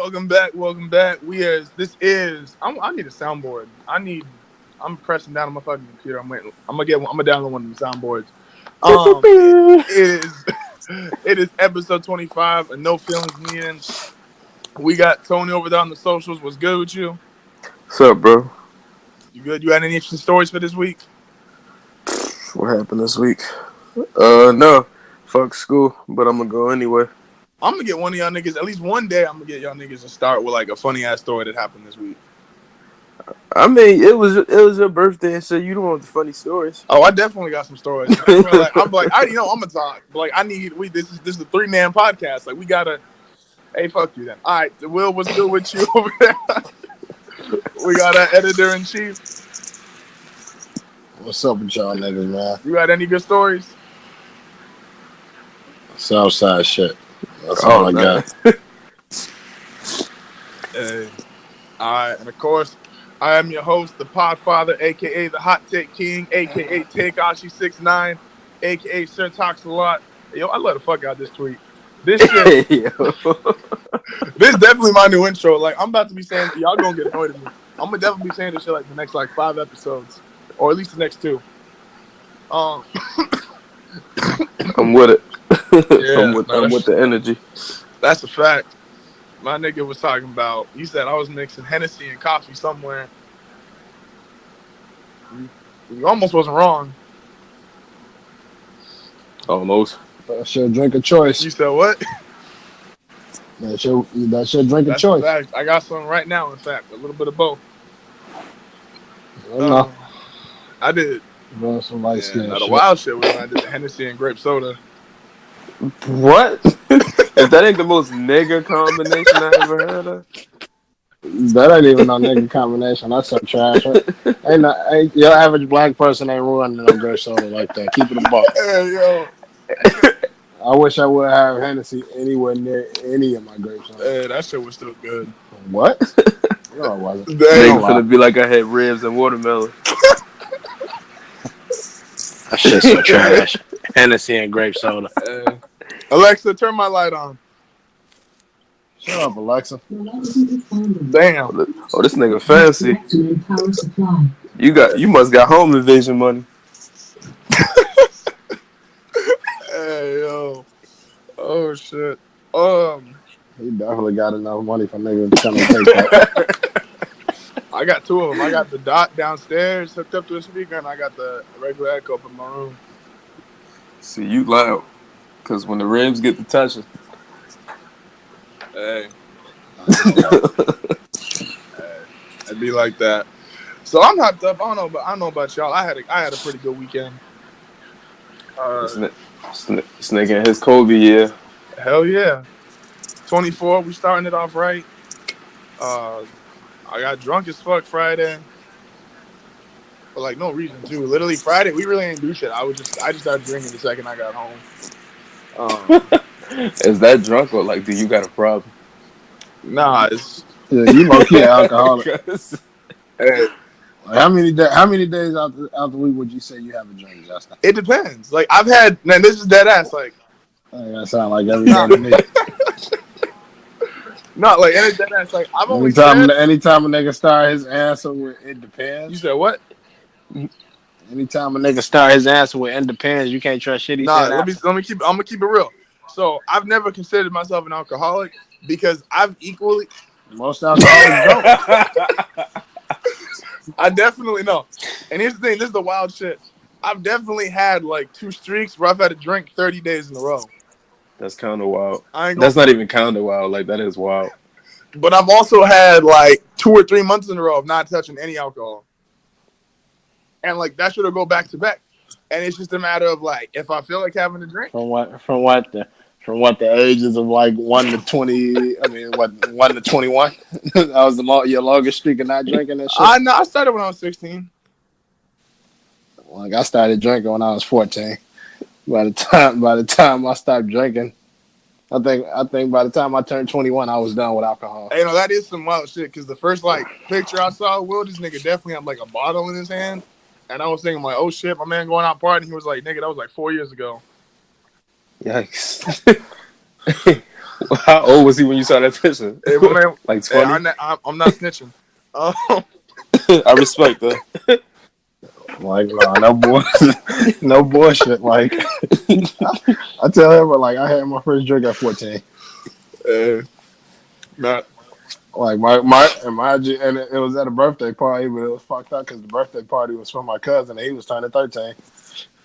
Welcome back. I need a soundboard. I'm pressing down on my fucking computer. I'm waiting. I'm gonna download one of the soundboards. It is, it is episode 25 and no feelings needed. We got Tony over there on the socials. What's good with you? What's up, bro? You good? You had any interesting stories for this week? What happened this week? No. Fuck school, but I'm gonna go anyway. I'm gonna get one of y'all niggas, at least one day, I'm gonna get y'all niggas to start with like a funny ass story that happened this week. I mean, it was your birthday, so you don't want the funny stories. Oh, I definitely got some stories. I'm gonna talk. But like, this is a 3-man podcast. Like, we gotta. Hey, fuck you then. All right, Will, what's good with you over there? We got our editor in chief. What's up with y'all niggas, man? You got any good stories? Southside shit. That's all I got. Hey. All right, and of course, I am your host, the Podfather, aka the Hot Take King, aka Takeashi69, aka Sir Talks a Lot. Yo, I love the fuck out of this tweet. This shit, this is definitely my new intro. Like, I'm about to be saying, y'all gonna get annoyed at me. I'm gonna definitely be saying this shit like the next 5 episodes, or at least the next 2. I'm with it. Yeah, I'm with the energy. That's a fact. My nigga was talking about, he said I was mixing Hennessy and coffee somewhere. You almost wasn't wrong. Almost. That's your drink of choice. You said what? That's your drink of choice. Fact. I got some right now, in fact. A little bit of both. I did. Bro, some light skin. The wild shit was when I did the Hennessy and grape soda. What? If that ain't the most nigga combination I ever heard of. That ain't even no nigga combination. That's so trash. Ain't your average black person ain't running no grape soda like that. Keep it a buck. Hey, yo. I wish I would have Hennessy anywhere near any of my grape soda. Hey, that shit was still good. What? No, it wasn't. Nigga finna be like I had ribs and watermelon. That shit's so trash. Hennessy and grape soda. Alexa, turn my light on. Shut up, Alexa. Damn. Oh, this nigga fancy. You must got home invasion money. Hey, yo. Oh, shit. He definitely got enough money for niggas to come and take that. I got 2 of them. I got the dot downstairs hooked up to a speaker, and I got the regular echo up in my room. See, you loud. Because when the rims get to touching. Hey. It'd be like that. So I'm hyped up. I don't know about y'all. I had a pretty good weekend. Snake in his Kobe year. Hell yeah. 24, we starting it off right. I got drunk as fuck Friday. For like no reason too. Literally Friday, we really didn't do shit. I just started drinking the second I got home. Is that drunk or like do you got a problem? Nah, it's you low-key alcoholic. Hey. How many days out the week would you say you have a drink, Justin? It depends. Like I've had, man, this is dead ass. Like that sound like every day to me. Not like any dead ass. Like I've always anytime a nigga start his answer with "it depends." You said what? Anytime a nigga start his answer with "it depends," you can't trust shit he said. Let me keep. I'm gonna keep it real. So I've never considered myself an alcoholic because I've equally. Most alcoholics don't. I definitely know. And here's the thing. This is the wild shit. I've definitely had like 2 streaks where I've had to drink 30 days in a row. That's kind of wild. That's not even kind of wild. Like, that is wild. But I've also had, like, 2 or 3 months in a row of not touching any alcohol. And, like, that should go back to back. And it's just a matter of, like, if I feel like having a drink. From what the ages of, like, 1 to 20, 1 to 21? That was your longest streak of not drinking and shit? I started when I was 16. Like, I started drinking when I was 14. By the time I stopped drinking, I think by the time I turned 21, I was done with alcohol. Hey, that is some wild shit. Because the first picture I saw, this nigga definitely had like a bottle in his hand, and I was thinking like, oh shit, my man going out partying. He was like, nigga, that was like 4 years ago. Yikes! How old was he when you saw that picture? Hey, my man, Like hey, 20? I'm not snitching. I respect that. Like, no bullshit. No bullshit. Like, I tell him, like, I had my first drink at 14. Not. Like, and it was at a birthday party, but it was fucked up because the birthday party was for my cousin and he was turning 13.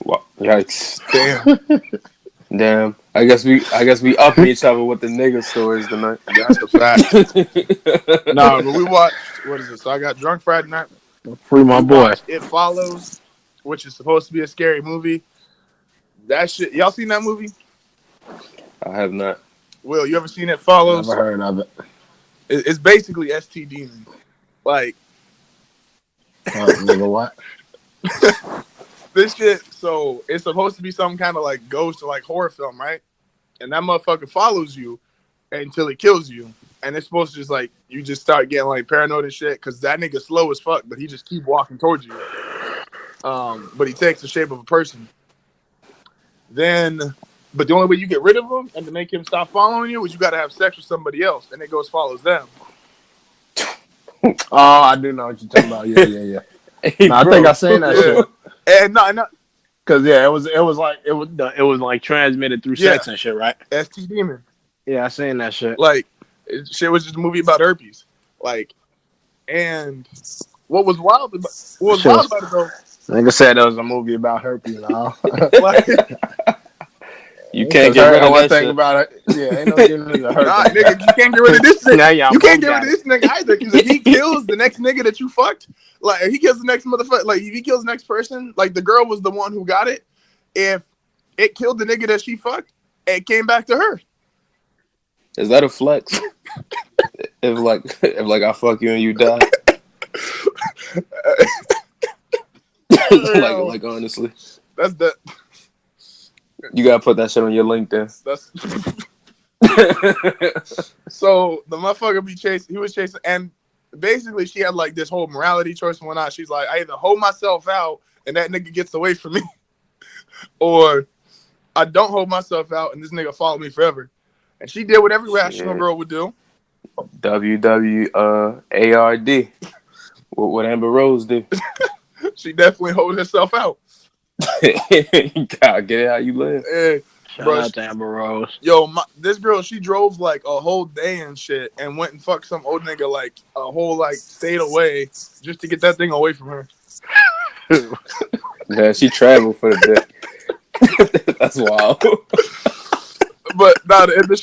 Wow. Yikes. Damn. Damn. I guess we upping each other with the nigga stories tonight. That's a fact. Nah, but we watched, what is it? So I got drunk Friday night. Free my boy. It Follows, which is supposed to be a scary movie. That shit, y'all seen that movie? I have not. Will, you ever seen It Follows? Never heard of it. It's basically STD. Like, Nigga, what? this shit, so it's supposed to be some kind of like ghost or like horror film, right? And that motherfucker follows you until it kills you. And it's supposed to just like, you just start getting like paranoid and shit because that nigga slow as fuck, but he just keep walking towards you. But he takes the shape of a person. But the only way you get rid of him and to make him stop following you is you got to have sex with somebody else, and it goes follows them. Oh, I do know what you're talking about. Yeah. Hey, I think I seen that shit. And no, Cause yeah, it was like transmitted through sex and shit, right? ST Demon. Yeah, I seen that shit. Like, shit was just a movie about herpes. Like, and what was wild about it though? Nigga said there was a movie about herpes and all. Like, you can't get rid of one that thing shit. about it. Yeah, ain't no getting rid of herpes. nah, nigga, you can't get rid of this nigga. Now y'all You can't both get rid of this nigga either. Because if he kills the next nigga that you fucked, like if he kills the next motherfucker, like if he kills the next person, like the girl was the one who got it. If it killed the nigga that she fucked, it came back to her. Is that a flex? if I fuck you and you die. like honestly. That's the. You gotta put that shit on your LinkedIn. That's so the motherfucker he was chasing, and basically she had like this whole morality choice and whatnot. She's like, I either hold myself out and that nigga gets away from me, or I don't hold myself out and this nigga follow me forever. And she did what every rational girl would do. WWARD. What Amber Rose did. She definitely hold herself out. You gotta get it how you live. Hey, Shout bro, out to Amber Rose. Yo, this girl, she drove like a whole day and shit and went and fucked some old nigga like a whole like state away just to get that thing away from her. Yeah, she traveled for the day. That's wild. But nah, the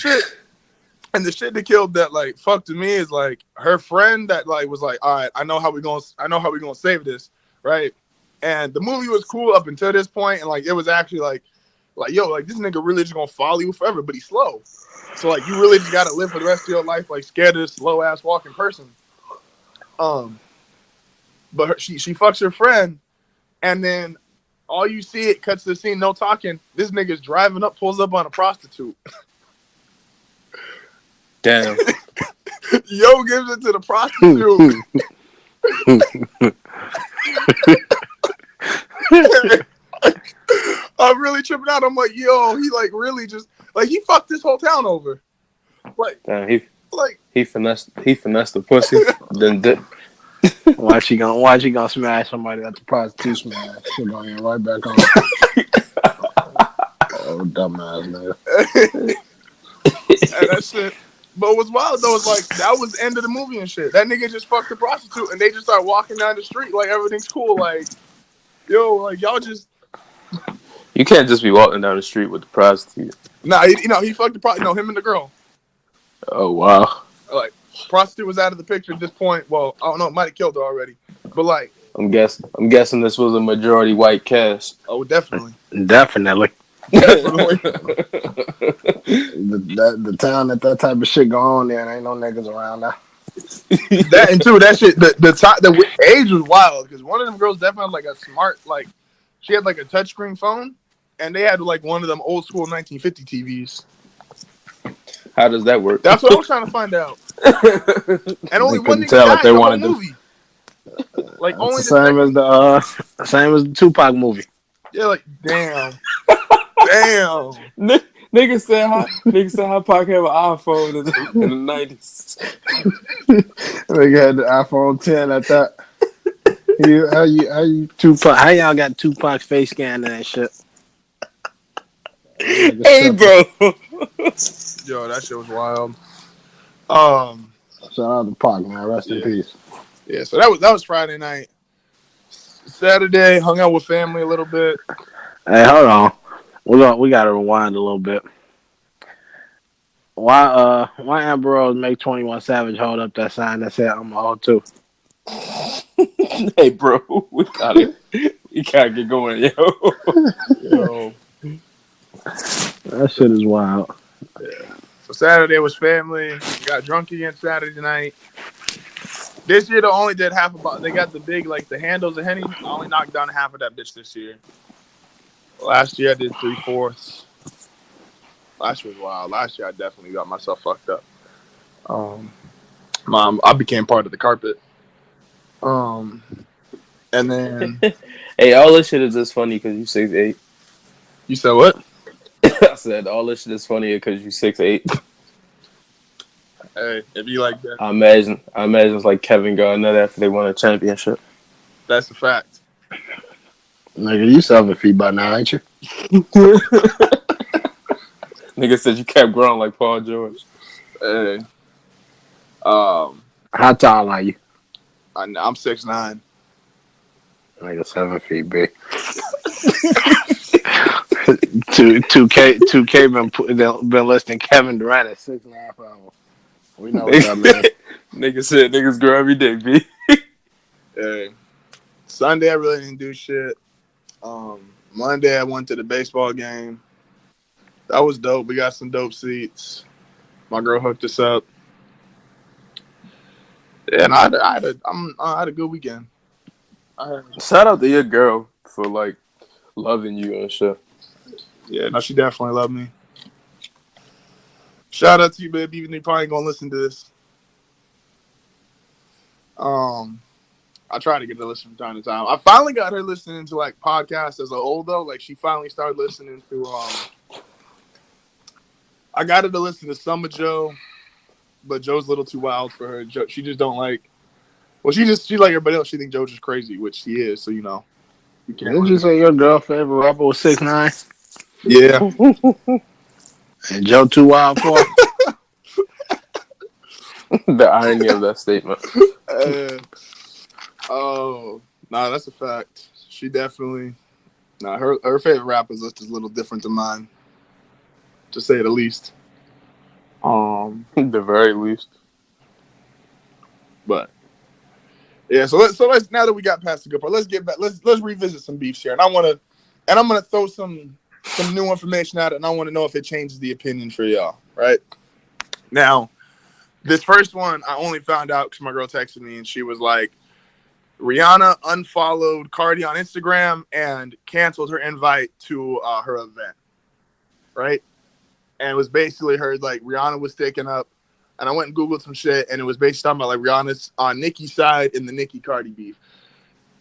shit that killed that like fucked me is like her friend that like was like, all right, I know how we gonna save this, right? And the movie was cool up until this point, and like it was actually like yo, like this nigga really just gonna follow you forever, but he's slow. So like you really just gotta live for the rest of your life like scared of this slow ass walking person. But she fucks her friend, and then all you see it cuts to the scene, no talking. This nigga's driving up, pulls up on a prostitute. Damn. Yo gives it to the prostitute. I'm really tripping out. I'm like, yo, he like really just like he fucked this whole town over. Like, damn, he finessed the pussy. Then did. Why she gonna smash somebody at the prostitute smash? She gonna get right back on. Oh, dumbass nigga. And that shit. But what's wild though is like that was the end of the movie and shit. That nigga just fucked the prostitute and they just start walking down the street like everything's cool. Like, yo, like y'all just. You can't just be walking down the street with the prostitute. Nah, he fucked the prostitute. No, him and the girl. Oh wow. Like prostitute was out of the picture at this point. Well, I don't know, it might have killed her already. But like, I'm guessing this was a majority white cast. oh, definitely. Definitely. Definitely. The town that type of shit go on there, and ain't no niggas around now. That and two, that shit. The age was wild because one of them girls definitely had like a smart, like she had like a touchscreen phone, and they had like one of them old school 1950 TVs. How does that work? That's what I was trying to find out. And only one nigga tell died if they in the whole wanted to. movie. Like It's only the same as the Tupac movie. yeah, like damn. Damn. Nigga said how Pac have an iPhone in the 90s. Nigga had the iPhone 10 at that. How you Tupac? How y'all got Tupac's face scan and that shit? Nigga Hey, tripping. bro. Yo, that shit was wild. Um, Shout out to Pac, man. Rest in yeah, peace. yeah. So that was Friday night. Saturday, hung out with family a little bit. Hey, hold on. We gotta rewind a little bit. Why Amber Rose make 21 Savage hold up that sign that said I'm a hoe too? Hey, bro. We gotta get going, yo. Yo, That shit is wild. yeah. So Saturday was family. Got drunk again Saturday night. This year they only did half about. They got the big like the handles of Henny. I only knocked down half of that bitch this year. Last year I did 3/4. Last year was wild. Last year I definitely got myself fucked up. Mom, I became part of the carpet. And then Hey, all this shit is just funny because you 6'8". you said what? I said all this shit is funny because you 6'8". Hey, if you like that, I imagine it's like Kevin Garnett after they won a championship. that's a fact. Nigga, you 7 feet by now, ain't you? Nigga said you kept growing like Paul George. Hey, um, How tall are you? I'm 6'9". Nigga, 7 feet big. 2K been listing Kevin Durant at 6.5 hours. We know what that means. Nigga said niggas grow every day, B. Hey, Sunday I really didn't do shit. Monday I went to the baseball game. That was dope. We got some dope seats. My girl hooked us up. Yeah, and I had a good weekend. Shout out to your girl for like loving you and shit. Yeah, no, she definitely loved me. Shout out to you, baby. Even though you probably ain't gonna listen to this. I try to get her to listen from time to time. I finally got her listening to like podcasts as a whole though. Like she finally started listening to I got her to listen to Summer Joe, but Joe's a little too wild for her. She just don't like. Well, she like everybody else. She thinks Joe's just crazy, which he is. So you can't. Didn't you say your girl favorite rapper was 6'9"? Yeah. And Joe too wild for her? The irony of that statement. Oh, nah, that's a fact. She definitely. Nah, her favorite rappers list is a little different than mine, to say the least. The very least. But yeah, so let's now that we got past the good part, let's get back. Let's revisit some beefs here, and I'm gonna throw some new information at it, and I want to know if it changes the opinion for y'all. Right now, this first one I only found out because my girl texted me, and she was like, Rihanna unfollowed Cardi on Instagram and canceled her invite to her event. Right, and it was basically her like Rihanna was taken up. And I went and Googled some shit, and it was basically talking about like Rihanna's on Nicki's side in the Nicki Cardi beef.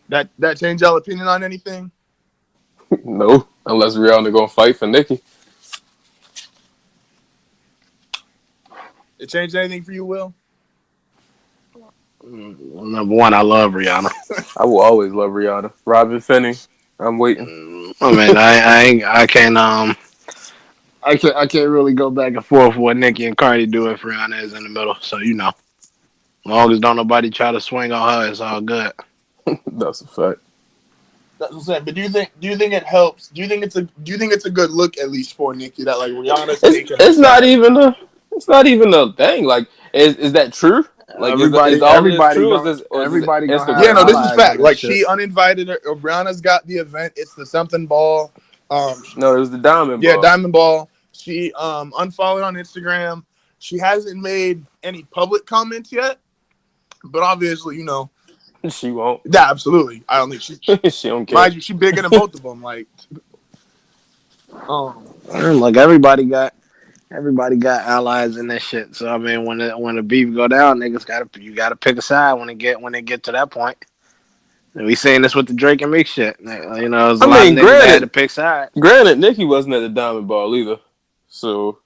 That changed y'all opinion on anything? No, unless Rihanna gonna fight for Nicki. It changed anything for you, Will? Number one, I love Rihanna. I will always love Rihanna. Robin Finney, I'm waiting. I mean, I can't really go back and forth with what Nicki and Cardi do if Rihanna is in the middle. So as long as don't nobody try to swing on her, it's all good. That's a fact. That's what I'm saying. But do you think it helps? Do you think it's a good look at least for Nicki that like Rihanna's taking? It's not even a thing. Like, is that true? Like, is all this true? Or is this Everybody gonna Yeah, Instagram? have no, this is allies fact. in this Like shit. she uninvited her. Rihanna's got the event. It's the something ball. No, it was the Diamond Yeah, Ball. Diamond Ball. She unfollowed on Instagram. She hasn't made any public comments yet, but obviously, She won't. yeah, absolutely. I don't think she She don't care. mind you, she bigger than both of them. Like, Like everybody got allies in this shit. So I mean, when the beef go down, you gotta pick a side when it get to that point. And we seen this with the Drake and Meek shit. There's a lot of niggas that had to pick sides. Granted, Nicki wasn't at the Diamond Ball either. So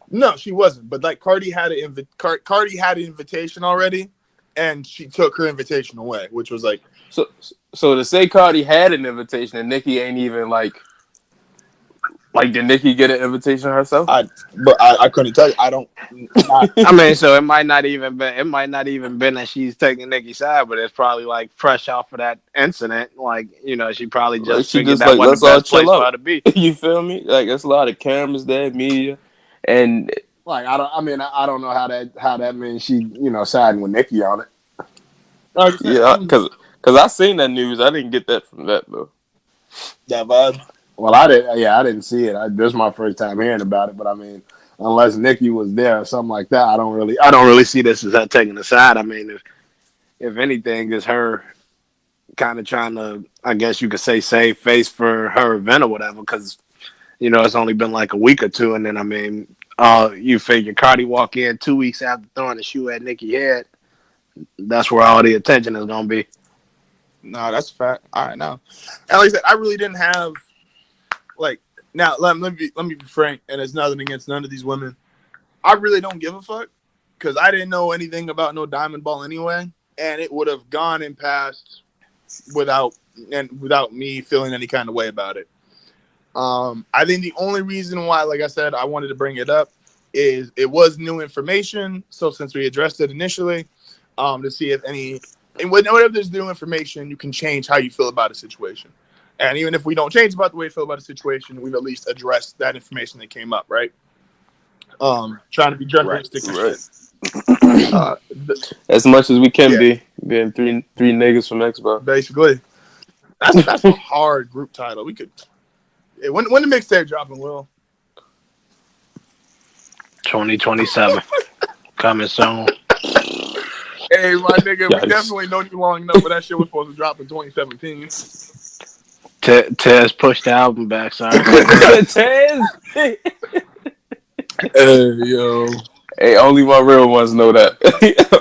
No, she wasn't. But like Cardi had Cardi had an invitation already, and she took her invitation away, which was like so to say Cardi had an invitation and Nicki ain't even like did Nicki get an invitation herself? I couldn't tell you. I don't. Not, I mean, so it might not even been that she's taking Nicki's side, but it's probably like fresh off of that incident. Like, you know, she probably Like just she figured just that like wasn't let's the all best chill place for her out. to be. You feel me? Like there's a lot of cameras there, media, and Like, I don't know how that means she, you know, siding with Nicki on it. like I said, yeah, cause I seen that news. I didn't get that from that though. that vibe. Well, I didn't. Yeah, I didn't see it. This is my first time hearing about it. But I mean, unless Nicki was there or something like that, I don't really see this as her taking the side. I mean, if anything, it's her kind of trying to, I guess you could say, save face for her event or whatever. Because you know, it's only been like a week or two, and then I mean, you figure Cardi walk in 2 weeks after throwing the shoe at Nicki head. That's where all the attention is gonna be. No, that's a fact. All right, now, and like I said, I really didn't have like. Now let me be frank, and it's nothing against none of these women. I really don't give a fuck because I didn't know anything about no diamond ball anyway, and it would have gone and passed without me feeling any kind of way about it. I think the only reason why, like I said, I wanted to bring it up is it was new information. So since we addressed it initially, to see if any, and whenever there's new information, you can change how you feel about a situation. And even if we don't change about the way we feel about a situation, we've at least addressed that information that came up, right? Trying to be journalistic and Right. shit. As much as we can Yeah. be, being three niggas from Xbox. Basically, that's a hard group title. We could. When the mixtape dropping, Will? 2027 coming soon. Hey, my nigga, we Yikes. definitely known you long enough, but that shit was supposed to drop in 2017. Tez pushed the album back. Sorry. Tez. Hey, yo. Hey, only my real ones know that.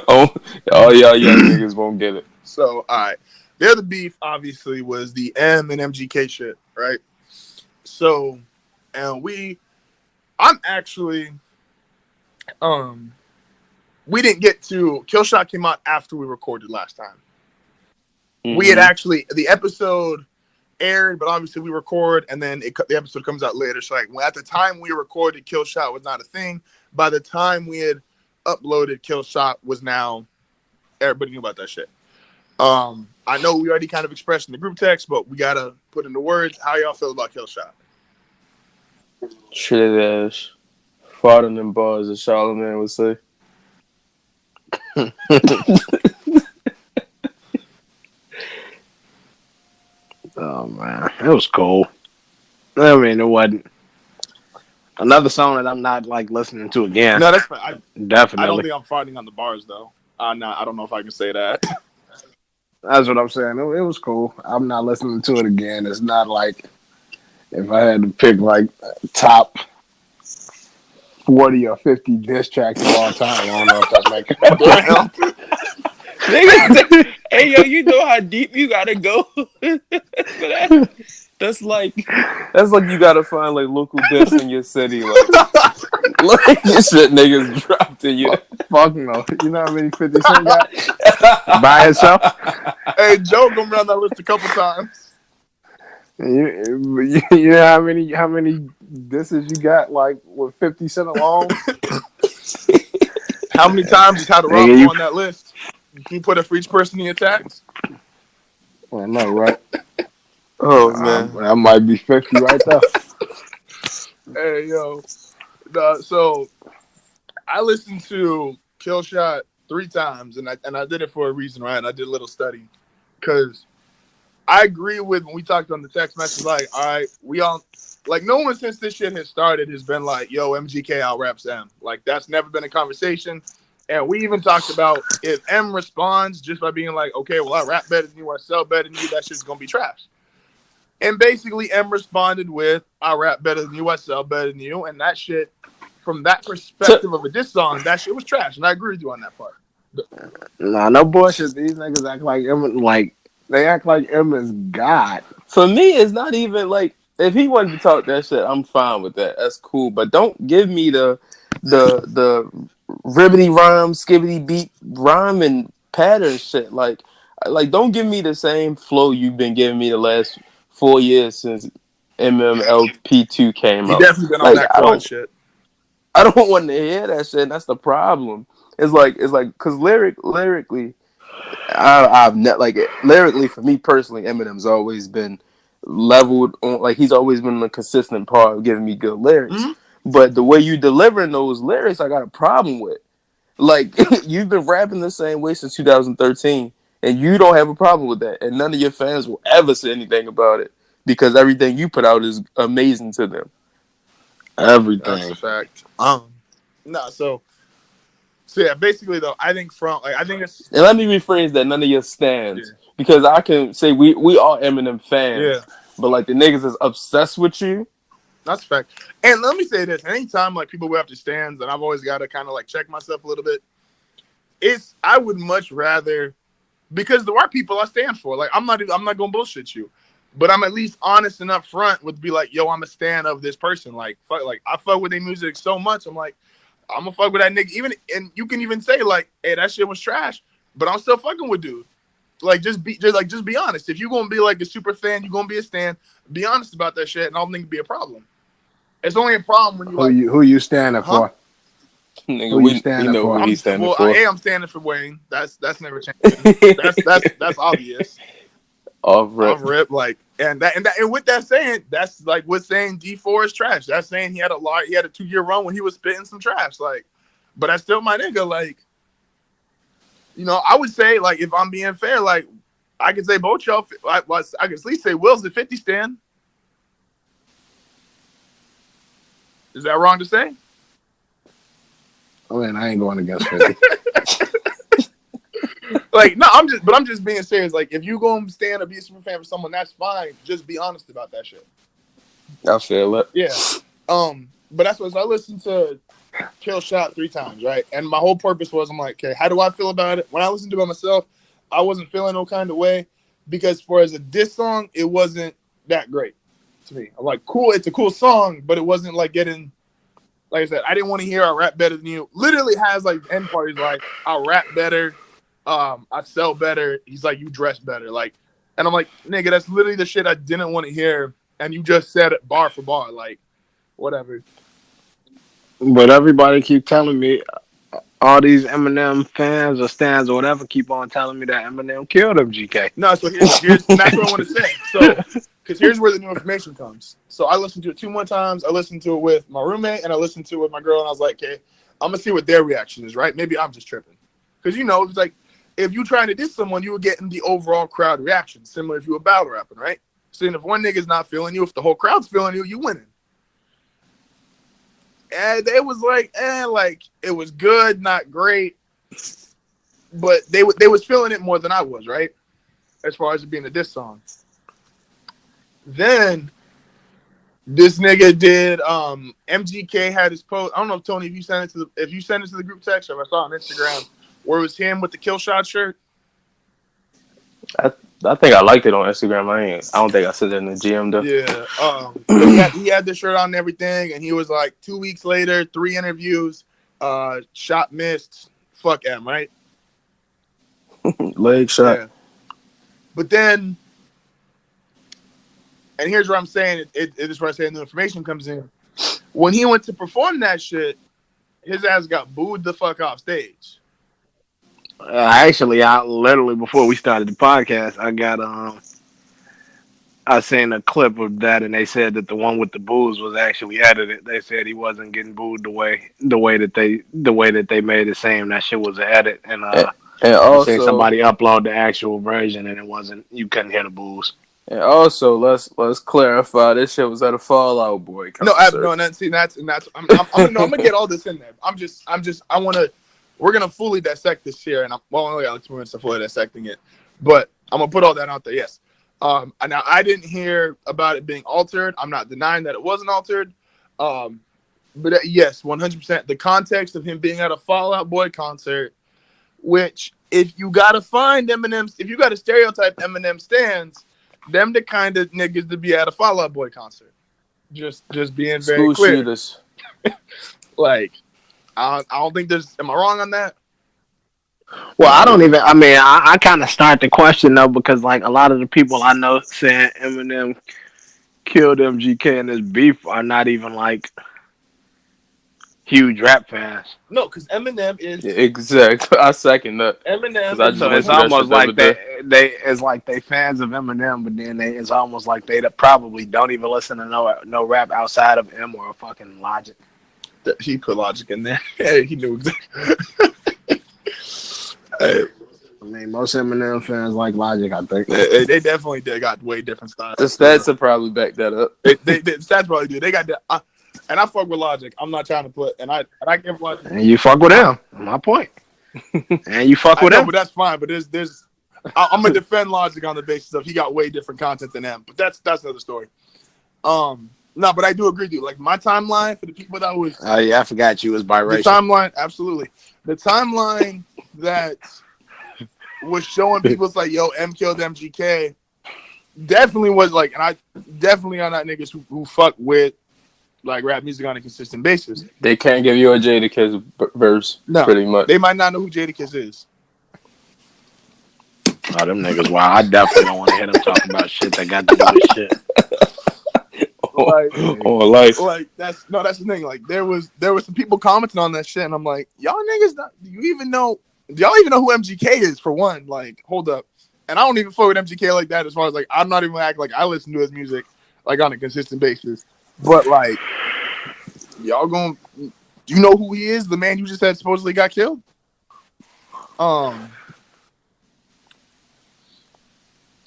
All y'all young niggas won't get it. So, all right. The other beef, obviously, was the M and MGK shit, right? So, and I'm actually, we didn't get to, Killshot came out after we recorded last time. Mm-hmm. We had actually, the episode aired, but obviously we record, and then the episode comes out later. So, like, at the time we recorded, Killshot was not a thing. By the time we had uploaded, Killshot was now, everybody knew about that shit. I know we already kind of expressed in the group text, but we gotta put into words how y'all feel about Killshot. Shit ass. Farting them bars, as Charlamagne would say. Oh man, it was cool. I mean, it wasn't another song that I'm not like listening to again. No, that's fine. Definitely. I don't think I'm farting on the bars though. I don't know if I can say that. That's what I'm saying. It was cool. I'm not listening to it again. It's not like if I had to pick like top 40 or 50 diss tracks of all time. I don't know if that's making Nigga, hey yo, you know how deep you gotta go for that? That's like you gotta find like local diss in your city. Like this shit niggas dropped in you. Fuck no. You know how many 50 Cent got by himself? Hey, Joe gonna run that list a couple times. You know how many disses you got like with 50 Cent alone? How many times has had a Rob on that list? Can you put it for each person he attacks? Well, no, right? Oh man, that might be 50 right there. Hey yo, so I listened to Killshot 3 times, and I did it for a reason, right? I did a little study because I agree with when we talked on the text message. Like, all right, we all like no one since this shit has started has been like, yo, MGK out raps M. Like that's never been a conversation. And we even talked about if M responds just by being like, okay, well, I rap better than you, I sell better than you, that shit's gonna be trash. And basically, M responded with, I rap better than you, I sell better than you, and that shit, from that perspective of a diss song, that shit was trash, and I agree with you on that part. Nah, no bullshit. These niggas act like M, like they act like M is God. For me, it's not even like if he wanted to talk that shit, I'm fine with that. That's cool. But don't give me the ribbity rhyme, skibbity beat rhyme and pattern shit. Like don't give me the same flow you've been giving me the last 4 years since MMLP2 came He out. definitely been on Like that quad shit. I don't want to hear that shit. And that's the problem. It's like because lyrically, I've not like lyrically for me personally, Eminem's always been leveled on. Like he's always been a consistent part of giving me good lyrics. Mm-hmm. But the way you delivering those lyrics, I got a problem with. Like you've been rapping the same way since 2013, and you don't have a problem with that, and none of your fans will ever say anything about it because everything you put out is amazing to them. That's a Everything. fact. No, so yeah, basically though, I think I think it's And let me rephrase that: none of your yeah, stands, because I can say we are Eminem yeah, fans, but like the niggas is obsessed with you. that's a fact. And let me say this: anytime like people go after stands, and I've always got to kind of like check myself a little bit. I would much rather because the white people I stand for. Like I'm not gonna bullshit you, but I'm at least honest and upfront with be like, yo, I'm a stan of this person. Like fuck, like I fuck with their music so much. I'm like, I'm gonna fuck with that nigga. Even and you can even say like, hey, that shit was trash, but I'm still fucking with dude. Like just be honest. If you're gonna be like a super fan, you're gonna be a stan. Be honest about that shit, and I don't think it'd be a problem. It's only a problem when you like, Who you standing huh? for? Nigga, Who you we standing know who for? he's standing for. I'm standing for Wayne. That's never changing. That's obvious. Off rip. Off rip, like, and with that saying, that's like with saying D4 is trash. That's saying he had a 2-year run when he was spitting some trash, like, but that's still my nigga. Like, I would say like if I'm being fair, like I could say both y'all. I could at least say Will's the 50 stand. Is that wrong to say? I mean, I ain't going against 50. Like, no, I'm just being serious. Like, if you gonna stand or be a super fan for someone, that's fine. Just be honest about that shit. I feel it. Yeah. But that's what I listened to Kill Shot 3 times, right? And my whole purpose was I'm like, okay, how do I feel about it? When I listened to it myself, I wasn't feeling no kind of way because for as a diss song, it wasn't that great to me. I'm like, cool, it's a cool song, but it wasn't like getting, like I said, I didn't want to hear I rap better than you. Literally has like end parties like I rap better, I sell better. He's like, you dress better, like, and I'm like, nigga, that's literally the shit I didn't want to hear, and you just said it bar for bar, like, whatever. But everybody keep telling me, all these Eminem fans or stands or whatever keep on telling me that Eminem killed him, GK. No, so here's and that's what I want to say. So, because here's where the new information comes. So I listened to it 2 more times. I listened to it with my roommate and I listened to it with my girl, and I was like, okay, I'm gonna see what their reaction is, right? Maybe I'm just tripping, because it's like if you trying to diss someone, you were getting the overall crowd reaction, similar if you were battle rapping, right? So then if one nigga's not feeling you, if the whole crowd's feeling you, you winning. And it was like, like it was good, not great, but they was feeling it more than I was, right? As far as it being a diss song. Then this nigga did MGK had his post. I don't know if Tony, if you sent it to the group text, or if I saw on Instagram where it was him with the Kill Shot shirt. I think I liked it on Instagram. I don't think I said it in the GM though. Yeah. He had the shirt on and everything, and he was like 2 weeks later, 3 interviews, shot missed, fuck him, right? Leg shot. Yeah. But then, and here's what I'm saying, it is where I say the information comes in. When he went to perform that shit, his ass got booed the fuck off stage. Actually, I literally before we started the podcast, I seen a clip of that, and they said that the one with the boos was actually edited. They said he wasn't getting booed the way that they made it seem that shit was an edit, and And I seen also, somebody upload the actual version, and it wasn't. You couldn't hear the boos. let's clarify. This shit was at a Fallout Boy No, concert. I'm gonna get all this in there. We're gonna fully dissect this here, and I only got like 2 minutes to fully dissecting it, but I'm gonna put all that out there. Yes. Now I didn't hear about it being altered. I'm not denying that it wasn't altered. But yes, 100%. The context of him being at a Fallout Boy concert, which if you gotta find Eminem's, if you gotta stereotype Eminem stands, them the kind of niggas to be at a Fall Out Boy concert. Just being very School clear. shooters. Like, I don't think there's. Am I wrong on that? Well, I don't even. I mean, I kind of start the question though because like a lot of the people I know saying Eminem killed MGK and his beef are not even like huge rap fans. No, because Eminem is Exactly. I second that. Eminem. Because I Is, just So went it's through that almost shit the other like day. they it's like they fans of Eminem, but then it's almost like they probably don't even listen to no rap outside of M or fucking Logic. he put Logic in there. Yeah, he knew exactly. I mean, most Eminem fans like Logic, I think. They definitely got way different styles. The stats will probably back that up. They stats probably do. They got that. And I fuck with Logic. I'm not trying to put and I give Logic. And you fuck with him. My point. And you fuck with I know, him. but that's fine. But I'm gonna defend Logic on the basis of he got way different content than them. But that's another story. No, but I do agree with you. Like my timeline for the people that was. Oh yeah, I forgot you was biracial. The timeline, absolutely. The timeline that was showing people's like, yo, M killed MGK, definitely was like, and I definitely are not niggas who fuck with like rap music on a consistent basis. They can't give you a Jadakiss verse, no, pretty much. They might not know who Jadakiss is. Oh, them niggas, wow. I definitely don't want to hear them talk about shit that got to do with shit. Like that's the thing. Like there was some people commenting on that shit, and I'm like, y'all niggas, do y'all even know who MGK is for one? Like, hold up. And I don't even fuck with MGK like that. As far as like, I'm not even acting like I listen to his music like on a consistent basis. But like, y'all do you know who he is? The man you just said supposedly got killed. What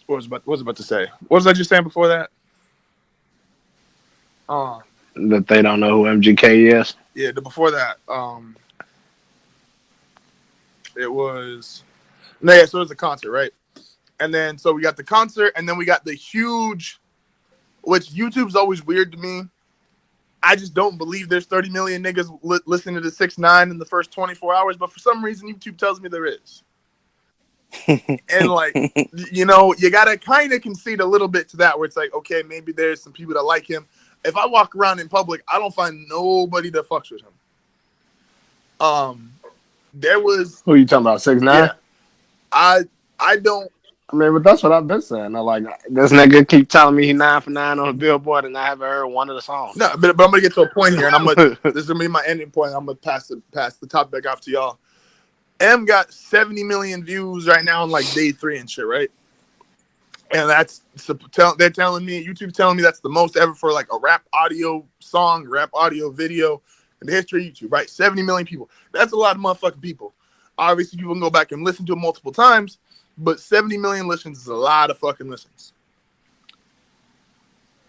was I about to say? What was I just saying before that? That they don't know who MGK is. Yeah, before that, it was so it was a concert, right? And then so we got the concert, and then we got the huge, which YouTube's always weird to me. I just don't believe there's 30 million niggas listening to the 6ix9ine in the first 24 hours, but for some reason YouTube tells me there is. And like, you know, you gotta kind of concede a little bit to that, where it's like, okay, maybe there's some people that like him. If I walk around in public, I don't find nobody that fucks with him. There was Who you talking about? 6ix9ine? Yeah, I don't. I mean, but that's what I've been saying. I like this nigga keep telling me he 9 for 9 on the Billboard, and I haven't heard one of the songs. No, but I'm gonna get to a point here, and this is gonna be my ending point. I'm gonna pass the topic off to y'all. M got 70 million views right now on like day 3 and shit, right? And they're telling me, YouTube's telling me that's the most ever for like a rap audio song, rap audio video in the history of YouTube, right? 70 million people. That's a lot of motherfucking people. Obviously, people can go back and listen to it multiple times, but 70 million listens is a lot of fucking listens.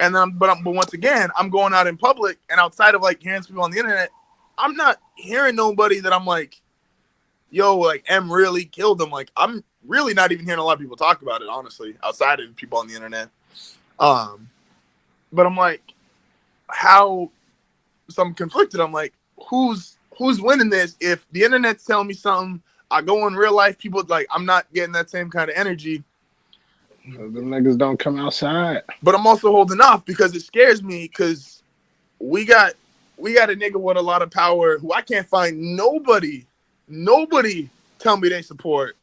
And then, but once again, I'm going out in public and outside of like hearing people on the internet, I'm not hearing nobody that I'm like, yo, like M really killed him. Like I'm really not even hearing a lot of people talk about it, honestly, outside of people on the internet. But I'm like, how? So I'm conflicted. I'm like, who's winning this? If the internet's telling me something, I go in real life, people like I'm not getting that same kind of energy. The niggas don't come outside. But I'm also holding off because it scares me because we got a nigga with a lot of power who I can't find nobody tell me they support,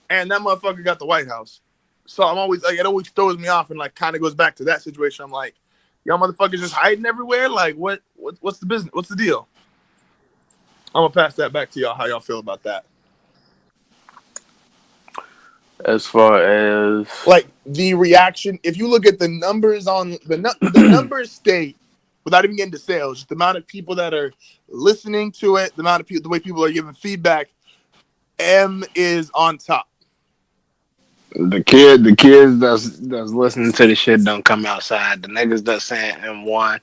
and that motherfucker got the White House. So I'm always like, it always throws me off and like kind of goes back to that situation. I'm like, y'all motherfuckers just hiding everywhere. Like what's the business? What's the deal? I'm gonna pass that back to y'all. How y'all feel about that? As far as like the reaction, if you look at the numbers on the numbers state without even getting to sales, just the amount of people that are listening to it, the amount of people, the way people are giving feedback, M is on top. The kids that's listening to the shit don't come outside. The niggas that's saying M1,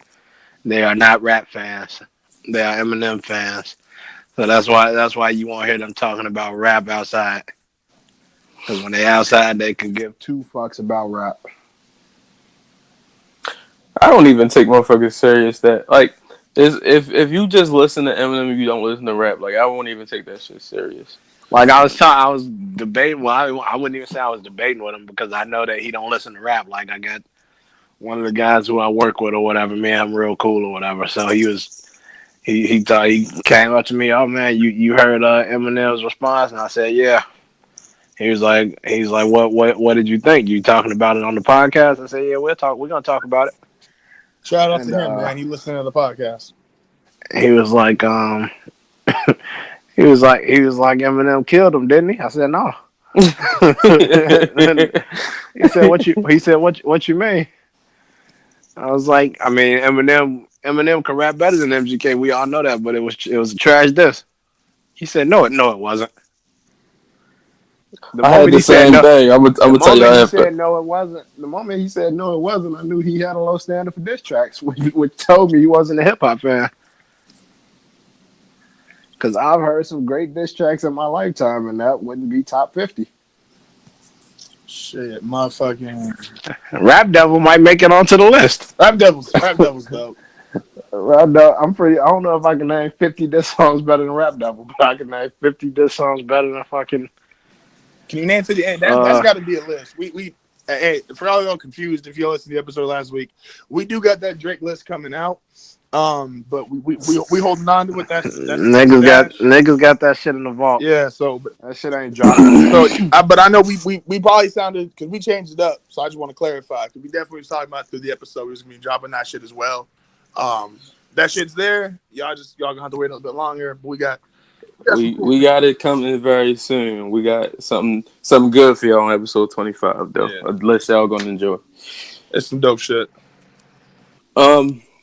they are not rap fans. They are Eminem fans. So that's why you won't hear them talking about rap outside. Because when they outside, they can give 2 fucks about rap. I don't even take motherfuckers serious. That like if you just listen to Eminem, you don't listen to rap. Like I won't even take that shit serious. Like I was debating. Well, I wouldn't even say I was debating with him because I know that he don't listen to rap. Like I got one of the guys who I work with or whatever. Man, I'm real cool or whatever. So he thought he came up to me. Oh man, you heard Eminem's response? And I said yeah. He's like what did you think? You talking about it on the podcast? I said yeah, we'll talk. We're gonna talk about it. Shout out to And him, man. He listening to the podcast. he was like he was like Eminem killed him, didn't he? I said no. What you mean? I was like, I mean, Eminem can rap better than MGK. We all know that, but it was a trash diss. He said, no, it wasn't. The I had moment the he said same no, thing. I'm the gonna tell moment y'all he after. said no, it wasn't. The moment he said no, it wasn't. I knew he had a low standard for diss tracks, which told me he wasn't a hip hop fan. Because I've heard some great diss tracks in my lifetime, and that wouldn't be top 50. Shit, motherfucking Rap Devil might make it onto the list. Rap Devils. Rap Devils, though. Rap Devil, I don't know if I can name 50 diss songs better than Rap Devil, but I can name 50 diss songs better than fucking. Can you name 50? That's got to be a list. We hey, for all y'all confused, if you listened to the episode last week, we do got that Drake list coming out. But we holding on to it. That's niggas got that shit in the vault. Yeah, so that shit ain't dropping. But I know we probably sounded because we changed it up. So I just want to clarify because we definitely was talking about through the episode. We was gonna be dropping that shit as well. That shit's there. Y'all gonna have to wait a little bit longer. But we got it coming very soon. We got something good for y'all on episode 25 though. Yeah. Unless y'all gonna enjoy. It's some dope shit.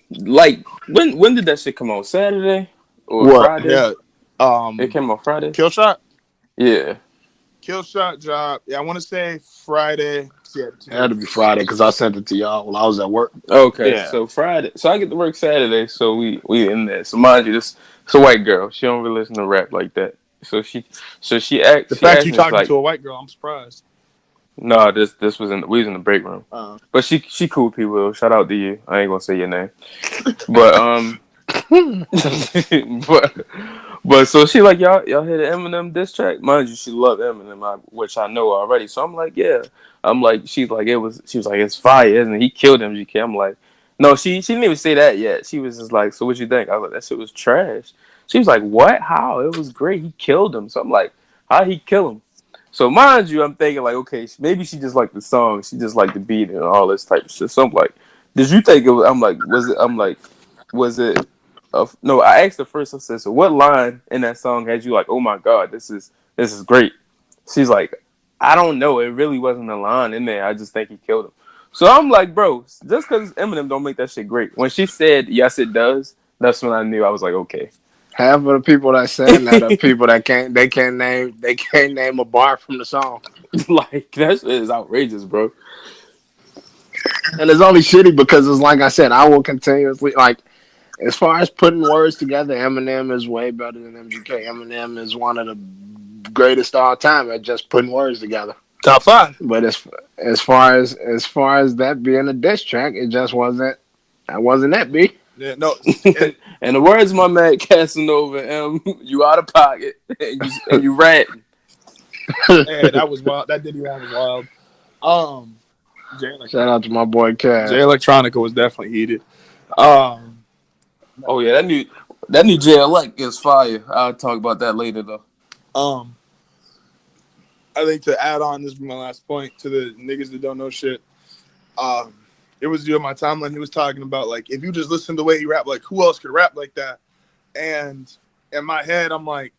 Like when did that shit come on? Saturday or Friday? Yeah. It came on Friday. Kill Shot. Yeah. Kill Shot drop. Yeah, I want to say Friday. Yeah, it had to be Friday because I sent it to y'all while I was at work. Okay, yeah. So Friday. So I get to work Saturday. So we in there. So mind you, it's a white girl. She don't really listen to rap like that. So she asked. The fact you talking to a white girl, I'm surprised. No, this was we was in the break room. But she cool people. Shout out to you. I ain't gonna say your name. But but so she like y'all hear the Eminem diss track? Mind you, she loved Eminem, which I know already. So I'm like, yeah. I'm like, she was like, it's fire, isn't it? He killed MGK. I'm like, no, she didn't even say that yet. She was just like, so what you think? I was like, that shit was trash. She was like, what? How? It was great. He killed him. So I'm like, how'd he kill him? So mind you, I'm thinking like, okay, maybe she just liked the song. She just liked the beat and all this type of shit. So I'm like, did you think it was, was it, no, I asked her first, I said, so what line in that song had you like, oh my God, this is great? She's like, I don't know. It really wasn't a line in there. I just think he killed him. So I'm like, bro, just because Eminem don't make that shit great. When she said, yes, it does, that's when I knew. I was like, okay. Half of the people that saying that are people that can't name a bar from the song. Like, that shit is outrageous, bro. And it's only shitty because it's like I said, I will continuously, like, as far as putting words together, Eminem is way better than MGK. Eminem is one of the greatest all time at just putting words together. Top 5. But as far as that being a diss track, it just wasn't. That wasn't that, B. Yeah, no. And the words of my man Casanova, you out of pocket and you ratting. Yeah, that was wild. That Diddy one was wild. Shout out to my boy Cass. Jay Electronica was definitely heated. Oh yeah, that new Jay Elect is fire. I'll talk about that later though. I think to add on, this is my last point to the niggas that don't know shit. It was during my timeline. He was talking about like if you just listen to the way he rap, like who else could rap like that? And in my head, I'm like,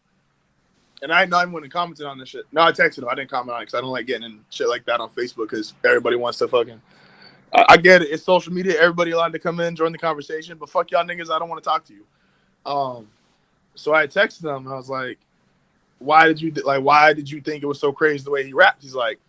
and I not even when he commented on this shit. No, I texted him. I didn't comment on it because I don't like getting in shit like that on Facebook because everybody wants to fucking. I get it. It's social media. Everybody allowed to come in, join the conversation. But fuck y'all niggas. I don't want to talk to you. So I texted him and I was like, why did you think it was so crazy the way he rapped? He's like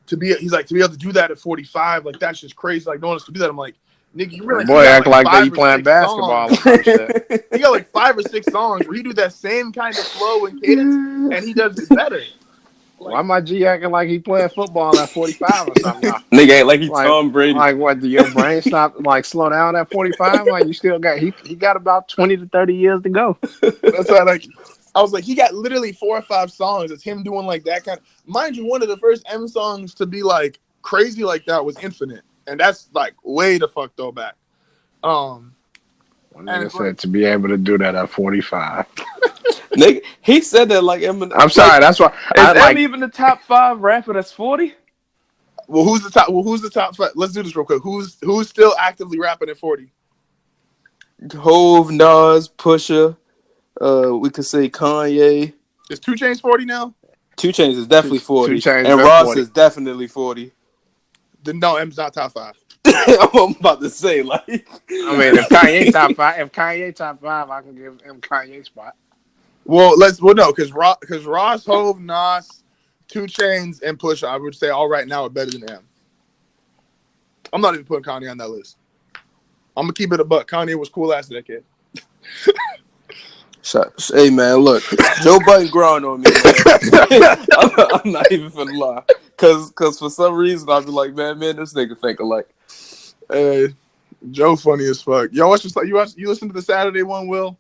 to be able to do that at 45, like that's just crazy. Like no one else could do that. I'm like, nigga, you really boy act like that he playing basketball or some shit. He got like 5 or 6 songs where he do that same kind of flow and cadence, and he does it better. Like, why my G acting like he playing football at 45 or something? Nigga ain't like he Tom Brady. Like what? Do your brain stop? Like slow down at 45? Like you still got he got about 20 to 30 years to go. That's why I was like, he got literally 4 or 5 songs. It's him doing like that kind of. Mind you, one of the first M songs to be like crazy like that was Infinite, and that's like way the fuck throwback. When And nigga it's said like, to be able to do that at 45. Nigga, he said that like Eminem. I'm sorry, like, that's why is I M like. even the top 5 rapper that's 40? well, who's the top? Well, who's the top 5? Let's do this real quick. Who's still actively rapping at 40? Hove, Nas, Pusha. We could say Kanye. Is 2 Chainz 40 now? 2 Chainz is definitely 2 40, Chainz and been Ross 40. is definitely 40. Then no, M's not top 5. I'm about to say like. I mean, if Kanye top 5, I can give him Kanye spot. Well, no, because Ross, Hove, Nas, 2 Chainz, and Pusha, I would say all right now are better than M. I'm not even putting Kanye on that list. I'm gonna keep it a buck. Kanye was cool last decade. Hey man, look, Joe Budden growing on me, man. I'm not even finna lie, cause for some reason I be like, man, this nigga think alike. Hey, Joe funny as fuck. Yo, you listen to the Saturday one, Will?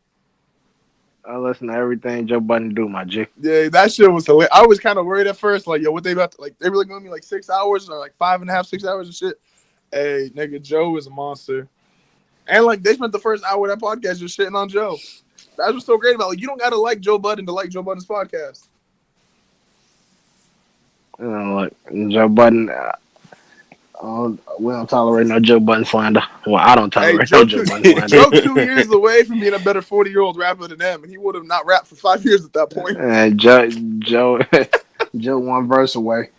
I listen to everything Joe Budden do, my G. Yeah, that shit was hilarious. I was kind of worried at first, like, yo, what they about to, like, they were giving me like 6 hours or like 5.5, 6 hours and shit. Hey, nigga, Joe is a monster. And like they spent the first hour of that podcast just shitting on Joe. That's what's so great about it. Like, you don't gotta like Joe Budden to like Joe Budden's podcast. You know, like Joe Budden. We don't tolerate no Joe Budden slander. Well, I don't tolerate no Joe Budden slander. Joe 2 years away from being a better 40-year-old rapper than them, and he would have not rapped for 5 years at that point. Joe one verse away.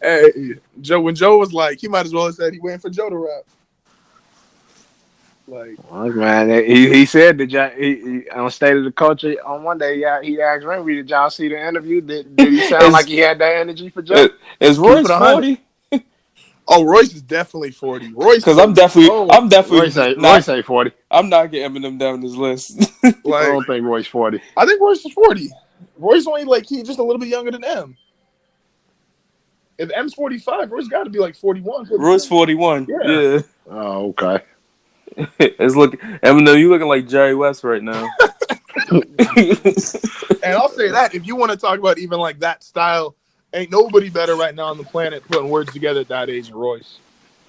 Hey, Joe, when Joe was like, he might as well have said he waiting for Joe to rap. Like, look, man, he said that he on State of the Culture on one day. He asked Remy, "Did y'all see the interview? Did he sound like he had that energy for Joe?" Is Royce 40? Oh, Royce is definitely 40. Royce, because I'm definitely Royce say 40. I'm not getting Eminem down this list. Like, I don't think Royce 40. I think Royce is 40. Royce only like he's just a little bit younger than M. If M's 45, Royce got to be like 41. 42. Royce 41. Yeah. Oh, okay. It's Eminem, you looking like Jerry West right now. And I'll say that if you want to talk about even like that style, ain't nobody better right now on the planet putting words together at that age than Royce.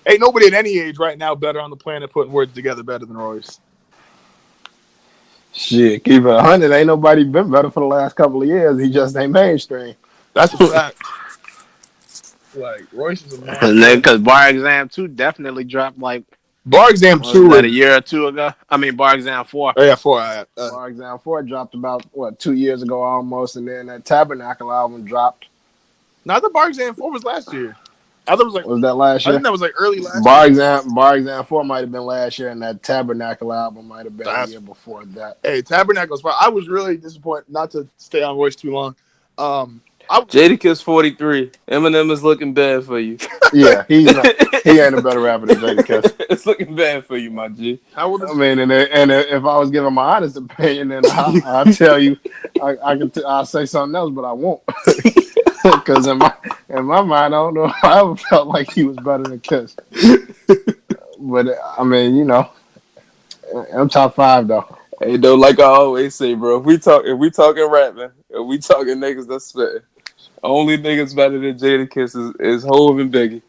Ain't nobody at any age right now better on the planet putting words together better than Royce. Shit, keep it 100. Ain't nobody been better for the last couple of years. He just ain't mainstream. That's a fact. Like, Royce is a monster. Because Bar Exam 2 definitely dropped like Bar Exam 2 was a year or two ago. I mean, Bar Exam 4. Oh, yeah, 4. Bar Exam 4 dropped about, 2 years ago almost, and then that Tabernacle album dropped. Not the Bar Exam 4 was last year. I thought it was like. Was that last year? I think that was like early last year. Bar Exam 4 might have been last year, and that Tabernacle album might have been the year before that. Hey, Tabernacle's fine. I was really disappointed, not to stay on Royce too long. Jadakiss 43. Eminem is looking bad for you. Yeah, he ain't a better rapper than Jadakiss. It's looking bad for you, my G. How old is I mean, and if I was giving my honest opinion, then I'll tell you, I'll say something else, but I won't. Because in my mind, I don't know if I ever felt like he was better than Kiss. But I mean, you know, I'm top 5 though. Hey, though, like I always say, bro, if we talking rapping, if we talking niggas that's spitting, only niggas better than Jadakiss is Hove and Biggie.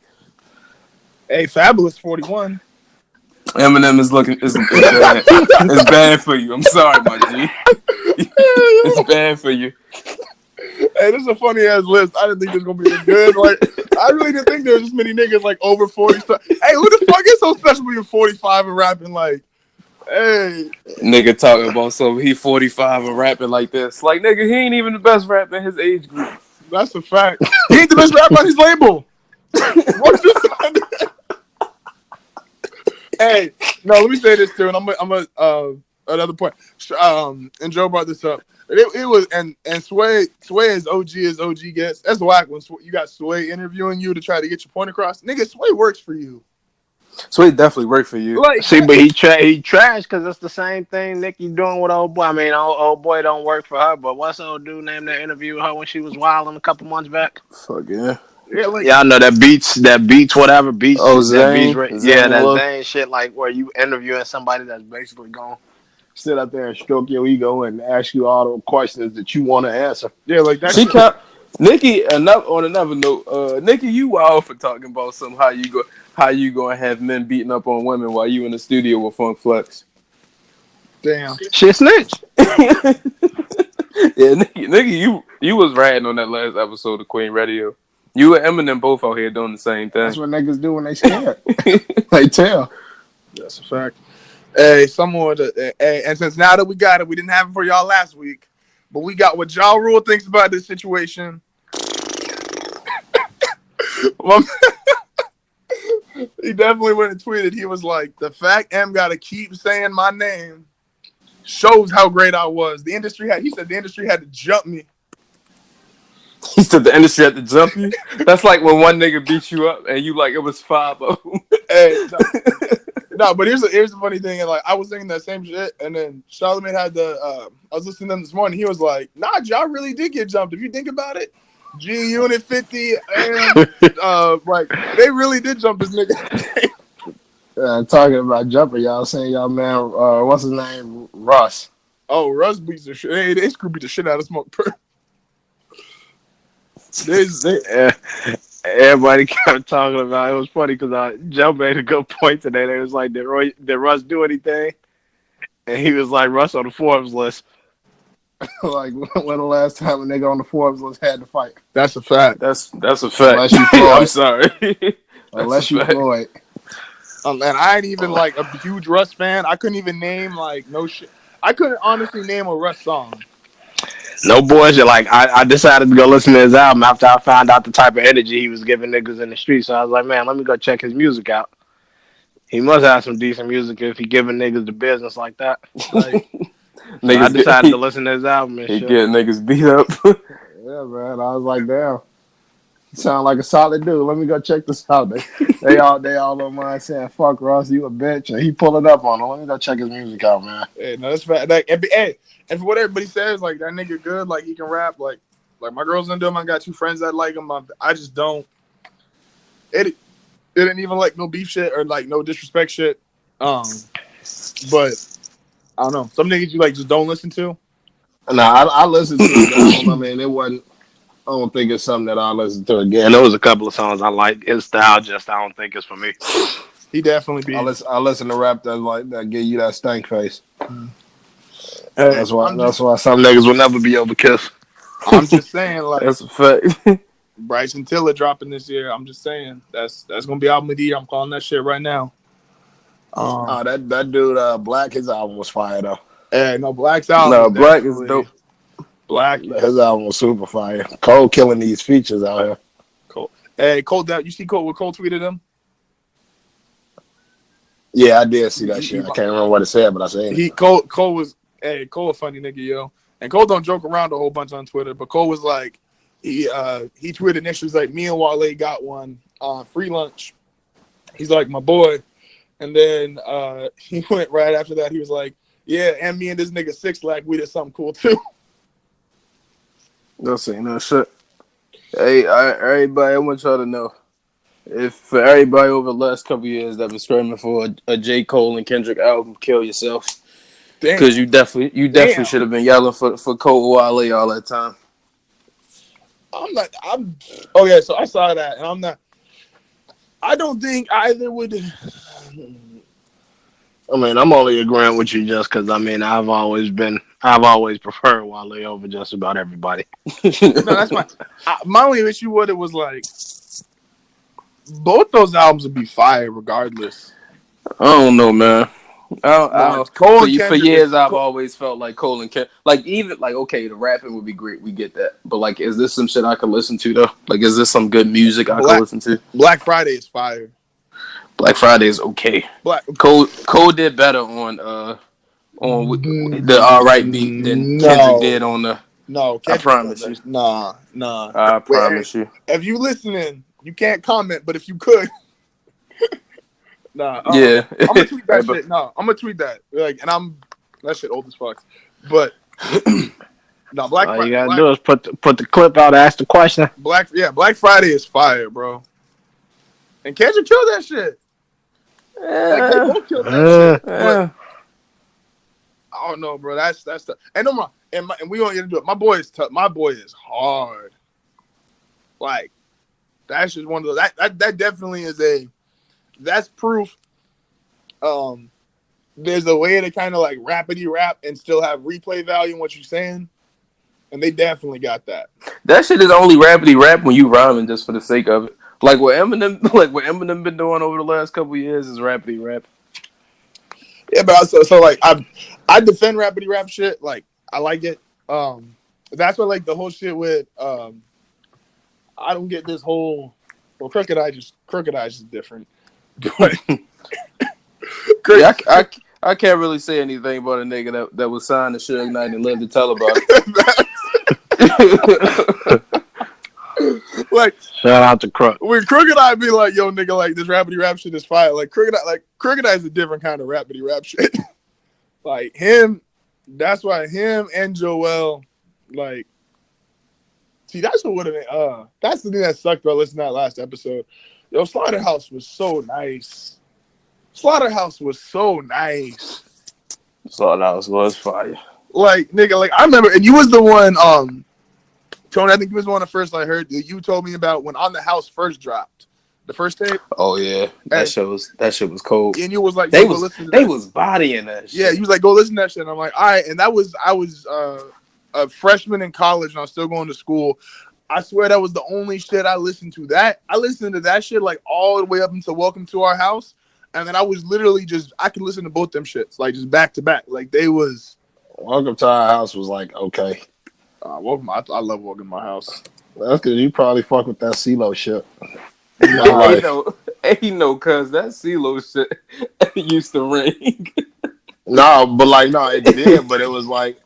Hey, Fabulous 41. Eminem is bad. It's bad for you. I'm sorry, my G. It's bad for you. Hey, this is a funny ass list. I didn't think this was gonna be this good. Like, I really didn't think there was this many niggas like over 40. Hey, who the fuck is so special being 45 and rapping like? Hey, nigga talking about he 45 and rapping like this. Like, nigga, he ain't even the best rapper in his age group. That's a fact. He ain't the best rapper on his label. What's this? Hey, no, let me say this too, and I'm another point. And Joe brought this up. It was and Sway is OG as OG gets. That's whack when you got Sway interviewing you to try to get your point across. Nigga, Sway works for you. Sway definitely worked for you. Like, see, but he trashed because it's the same thing Nicki doing with old boy. I mean, old boy don't work for her, but what's old dude named that interview with her when she was wilding a couple months back? Fuck yeah. Yeah, like, y'all know that beats, whatever beats. Oh, Zane. That Zane shit, like where you interviewing somebody that's basically gonna sit up there and stroke your ego and ask you all the questions that you want to answer. Yeah, like that. She can't. Nikki, on another note, Nikki, you wild for talking about how you gonna have men beating up on women while you in the studio with Funk Flex. Damn. Shit snitch. Yeah, Nikki, you was ratting on that last episode of Queen Radio. You and Eminem both out here doing the same thing. That's what niggas do when they scared. They tell. That's a fact. Hey, someone. Hey, and since now that we got it, we didn't have it for y'all last week, but we got what Ja Rule thinks about this situation. He definitely went and tweeted. He was like, "The fact M got to keep saying my name shows how great I was. The industry had." He said the industry had to jump me. He said the industry had to jump you. That's like when one nigga beat you up and you like it was 5 of them. Hey, no, but here's the funny thing, and like I was thinking that same shit, and then Charlamagne had I was listening to him this morning. He was like, "Nah, Ja really did get jumped. If you think about it, G Unit 50 and like they really did jump this nigga." Talking about jumping, y'all saying y'all man, what's his name, Russ? Oh, Russ beats the shit. Hey, they screw beat the shit out of Smoke Perp. Everybody kept talking about it. It was funny because Joe made a good point today. They was like, did Russ do anything? And he was like, Russ on the Forbes list. Like, when the last time a nigga on the Forbes list had to fight? That's a fact. That's a fact. Unless you Floyd. I'm sorry. Unless you Floyd. And I ain't even like a huge Russ fan. I couldn't even name like no shit. I couldn't honestly name a Russ song. No bullshit. Like I decided to go listen to his album after I found out the type of energy he was giving niggas in the street. So I was like, man, let me go check his music out. He must have some decent music if he giving niggas the business like that. Like, so I decided to listen to his album and shit. He get niggas beat up. Yeah, man. I was like, damn. You sound like a solid dude. Let me go check this out. They all on mine saying, fuck Ross, you a bitch. And he pulling up on him. Let me go check his music out, man. Hey, no, that's fact. Like, and for what everybody says, like that nigga good, like he can rap, like my girls into him. I got 2 friends that like him. I just don't. It didn't even like no beef shit or like no disrespect shit. But I don't know. Some niggas you like just don't listen to. Nah, I listened to it. I mean, it wasn't. I don't think it's something that I'll listen to again. There was a couple of songs I like. His style, just I don't think it's for me. He definitely be. I listen to rap that give you that stank face. Hey, that's why some niggas will never be able to kiss. I'm just saying, like that's a fact. Bryson Tiller dropping this year. I'm just saying that's gonna be album of the year. I'm calling that shit right now. That dude, Black, his album was fire though. Hey, no, Black's album. No, Black is dope. Black, his album was super fire. Cole killing these features out here. Cole. Hey, Cole, you see Cole? What Cole tweeted him? Yeah, I did see that shit. I can't remember what it said, but I seen it. Cole was Cole a funny nigga, yo. And Cole don't joke around a whole bunch on Twitter, but Cole was like, he tweeted next, was like, me and Wale got one free lunch. He's like, my boy. And then he went right after that. He was like, yeah, and me and this nigga 6 Lack, we did something cool too. Don't say no shit. Hey, everybody, I want y'all to know, if for everybody over the last couple years that was screaming for a J. Cole and Kendrick album, kill yourself. Because you definitely should have been yelling for Cole Wale all that time. Okay, so I saw that, and I don't think either would. I mean, I'm only agreeing with you just because, I mean, I've always preferred Wale over just about everybody. No, that's my only issue with it was like, both those albums would be fire regardless. I don't know, man. Cole for years, I've always felt like Cole and Kendrick, like even like okay, the rapping would be great, we get that, but like, is this some shit I could listen to though? Like, is this some good music I could listen to? Black Friday is fire. Black Friday is okay. Cole did better on the alright beat than Kendrick did on the. No, I promise you. Nah. I promise you. If you listening, you can't comment, but if you could. Nah. Yeah. I'm gonna tweet that shit. No, I'm gonna tweet that. Like, and that shit old as fuck. But no, Black Friday. All you gotta do is put the clip out, ask the question. Black Friday is fire, bro. And Kendrick killed that shit. Like, they both killed that shit. I don't know, bro. That's the and no more. And we gonna get into it. My boy is tough. My boy is hard. Like that's just one of those. That definitely is that's proof. There's a way to kind of like rapidy rap and still have replay value in what you're saying, and they definitely got that. That shit is only rapidy rap when you rhyming just for the sake of it. Like what Eminem been doing over the last couple of years is rapidy rap. Yeah, but so like I defend rapidy rap shit. Like I like it. That's what like the whole shit with I don't get this whole Crooked Eyes is different. But yeah, I can't really say anything about a nigga that was signed to Suge Knight and lived to tell about it. Like shout out to Crook. When Crooked Eye be like, yo, nigga, like this rapidy rap shit is fire. Like Crooked Eye is a different kind of rapidy rap shit. Like him, that's why him and Joel, like, see, that's what would have been. That's the thing that sucked about listening to that last episode. Yo, Slaughterhouse was so nice. Slaughterhouse was fire. Like, nigga, like I remember, and you was the one, Tony, I think you was one of the first I heard. You told me about when On the House first dropped. The first tape. Oh yeah. That shit was cold. And you was like, they was bodying that shit. Yeah, you was like, go listen to that shit. And I'm like, all right. And I was a freshman in college and I was still going to school. I swear that was the only shit I listened to. I listened to that shit like all the way up until Welcome to Our House. And then I was literally I could listen to both them shits, like just back to back. Like they was Welcome to Our House was like okay. I love Welcome to My House. That's because you probably fuck with that CeeLo shit. Ain't no, cuz that CeeLo shit used to ring. No, it did, but it was like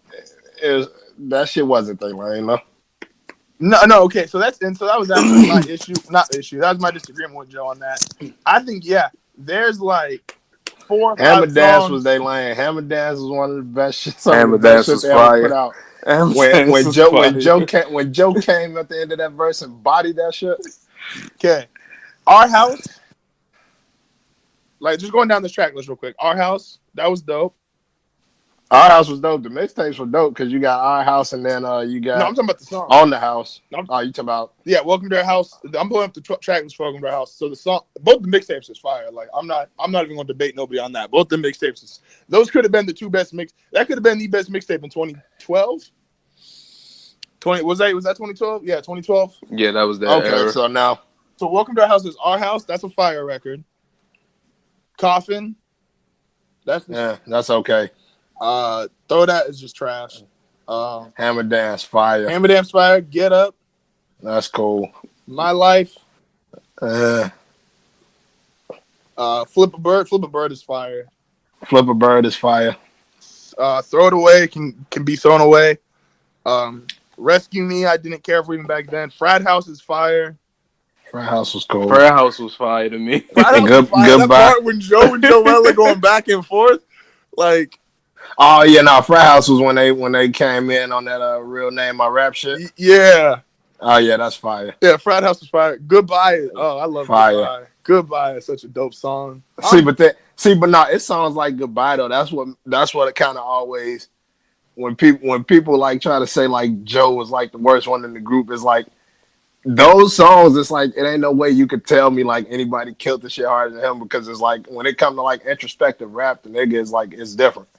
that shit wasn't thing, like, you know. No, okay. So that was actually my issue. Not issue. That was my disagreement with Joe on that. I think there's like 4 or 5 Hammer Dance songs. was they laying. Hammer Dance was one of the best shit. Hammer Dance was fire. Put out. When Joe came at the end of that verse and bodied that shit. Okay, Our House. Like just going down this track list real quick. Our House, that was dope. Our House was dope. The mixtapes were dope because you got Our House and then you got. No, I'm talking about the song. On the House. You talking about? Yeah, Welcome to Our House. I'm pulling up the track list for Welcome to Our House. So the song, both the mixtapes is fire. Like I'm not even gonna debate nobody on that. Both the mixtapes, those could have been the 2 best mix. That could have been the best mixtape in 2012. Was that 2012? Yeah, 2012. Yeah, that was that. Okay, era. So Welcome to Our House is Our House. That's a fire record. Coffin. That's okay. Throw That is just trash. Hammer Dance fire. Hammer Dance fire. Get Up. That's cool. My Life. Flip a Bird. Flip a Bird is fire. Flip a Bird is fire. Throw It Away can be thrown away. Rescue Me, I didn't care for even back then. Frat House is fire. Frat House was cool. Frat House was fire to me. Goodbye. That part when Joe and Joel are going back and forth, like. Oh yeah, no. Frat House was when they came in on that real name my rap shit. Yeah. Oh yeah, that's fire. Yeah, Frat House was fire. Goodbye. Oh, I love fire. Goodbye. Goodbye is such a dope song. But no, it sounds like Goodbye though. That's what it kind of always. When people like try to say like Joe was like the worst one in the group, it's like those songs. It's like it ain't no way you could tell me like anybody killed the shit harder than him because it's like when it comes to like introspective rap, the nigga is like it's different.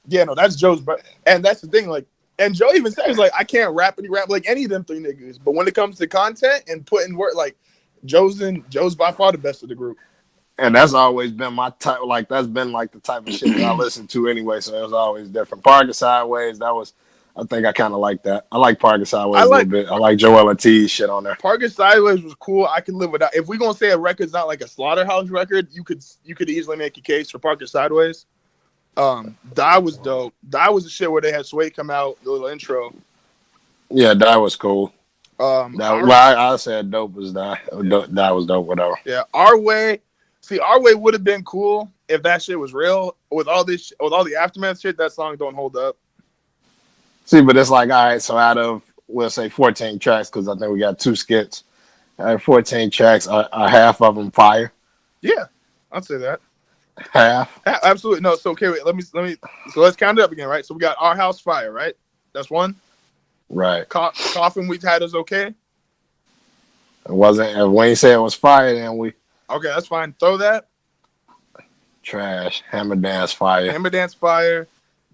Yeah, no, that's Joe's, and that's the thing. Like, and Joe even says like I can't rap like any of them 3 niggas, but when it comes to content and putting work, like Joe's by far the best of the group. And that's always been my type. Like that's been like the type of shit that I listen to anyway. So it was always different. Parker Sideways. I think I kind of like that. I like Parker Sideways a little bit. I like Joel Ortiz shit on there. Parker Sideways was cool. I can live with that. If we gonna say a record's not like a Slaughterhouse record, you could easily make a case for Parker Sideways. Die was dope. Die was the shit where they had Sway come out, the little intro. Yeah, Die was cool. I said dope was Die. Die was dope, whatever. Yeah, Our Way. See, Our Way would have been cool if that shit was real. With all the Aftermath shit, that song don't hold up. See, but it's like, all right, so out of, we'll say 14 tracks, because I think we got 2 skits. 14 tracks, are half of them fire? Yeah, I'd say that. Half. Absolutely no. So okay, wait. Let me. So let's count it up again, right? So we got Our House Fire, right? That's one. Right. Coffin we had is okay. It wasn't. If Wayne said it was fire, then we Okay, that's fine. Throw that. trash. Hammer Dance fire. Hammer Dance Fire.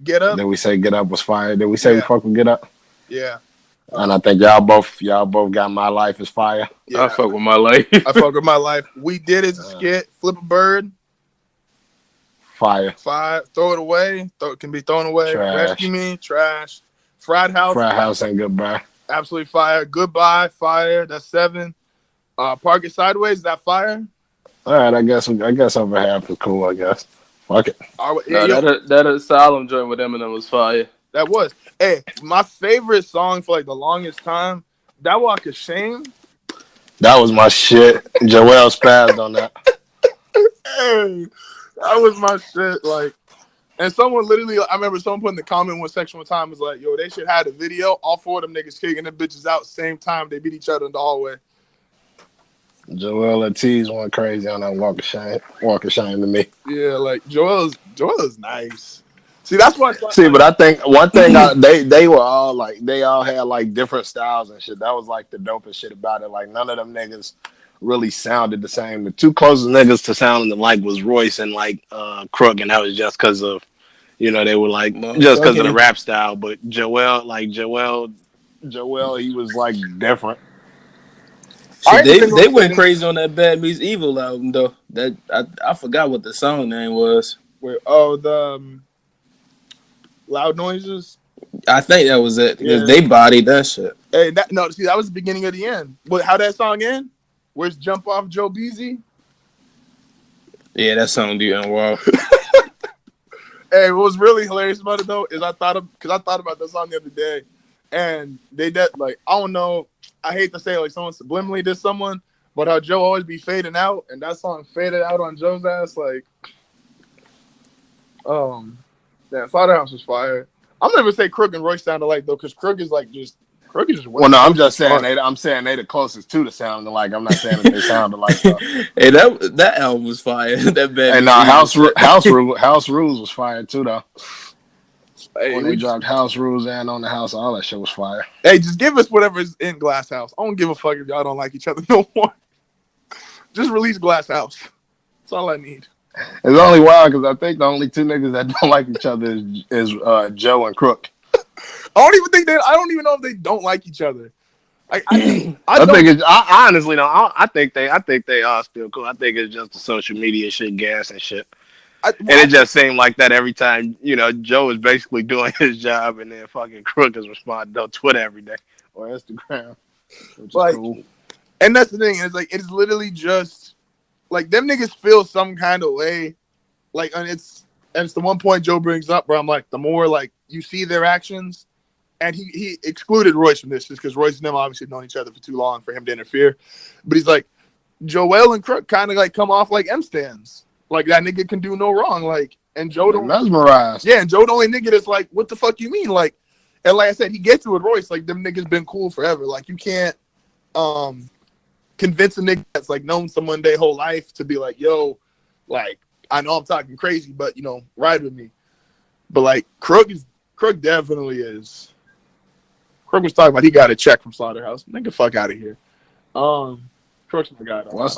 Get Up. Then we say Get Up was fire. Then we say we Yeah. fuck with Get Up. Yeah. And I think y'all both got My Life is fire. Yeah. I fuck with My Life. I fuck with My Life. We Did It's a skit. Flip a Bird. Fire. Throw It Away. Can be thrown away. Trash. Rescue Me. Trash. Frat House. Frat House ain't goodbye. Absolutely fire. Goodbye. Fire. That's 7. Park It Sideways. Is that fire? All right, I guess over half is cool. I guess. Fuck it. That Asylum joint with Eminem was fire. That was. Hey, my favorite song for like the longest time, That Walk of Shame. That was my shit. Joel spazzed on that. Hey, that was my shit. Like, and someone literally, I remember someone put in the comment one section one time was like, yo, they should have a video, all 4 of them niggas kicking them bitches out same time they beat each other in the hallway. Joel Ortiz went crazy on that Walk of Shame. Walk of Shame to me. Yeah, like Joel's nice. See, that's why. But I think one thing they were all like they all had like different styles and shit. That was like the dopest shit about it. Like none of them niggas really sounded the same. The 2 closest niggas to sounding alike was Royce and like Crook, and that was just because of they were like just because of the rap style. But Joel, he was like different. They went crazy on that Bad Meets Evil album though. That I forgot what the song name was. The Loud Noises. I think that was it because they bodied that shit. Hey, that was the beginning of the end. But how that song end? Where's Jump Off Joe Beasy? Yeah, that song do end well. Hey, what was really hilarious about it though is I thought about that song the other day, and they like I don't know. I hate to say it, like someone subliminally did someone, but how Joe always be fading out, and that song faded out on Joe's ass. Like, Slaughterhouse was fire. I'm never say Crook and Royce sound alike though, because Crook is just. Well, no, I'm just saying they the closest to the sound alike. I'm not saying that they sound alike. Hey, that album was fire. That bad. And House Rules was fire too though. Hey, when they dropped House Rules and On the House, all that shit was fire. Hey, just give us whatever's in Glass House. I don't give a fuck if y'all don't like each other no more. Just release Glass House. That's all I need. It's only wild because I think the only 2 niggas that don't like each other is Joe and Crook. I don't even know if they don't like each other. I honestly don't. I think they are still cool. I think it's just the social media shit, gas and shit. It just seemed like that every time, Joe is basically doing his job and then fucking Crook is responding on Twitter every day or Instagram. Which is cool. And that's the thing, it's literally just like them niggas feel some kind of way. Like, and it's the one point Joe brings up where I'm like, the more like you see their actions, and he excluded Royce from this just because Royce and them obviously known each other for too long for him to interfere. But he's like, Joel and Crook kind of like come off like M-stands. Like that nigga can do no wrong. Like, and Joe don't mesmerized. Yeah, and Joe the only nigga that's like, what the fuck you mean? Like, and like I said, he gets it with Royce. Like them niggas been cool forever. Like you can't convince a nigga that's like known someone their whole life to be like, yo, like I know I'm talking crazy, but ride with me. But like Crook definitely is. Crook was talking about he got a check from Slaughterhouse. Nigga, fuck out of here. Crook's my guy. What's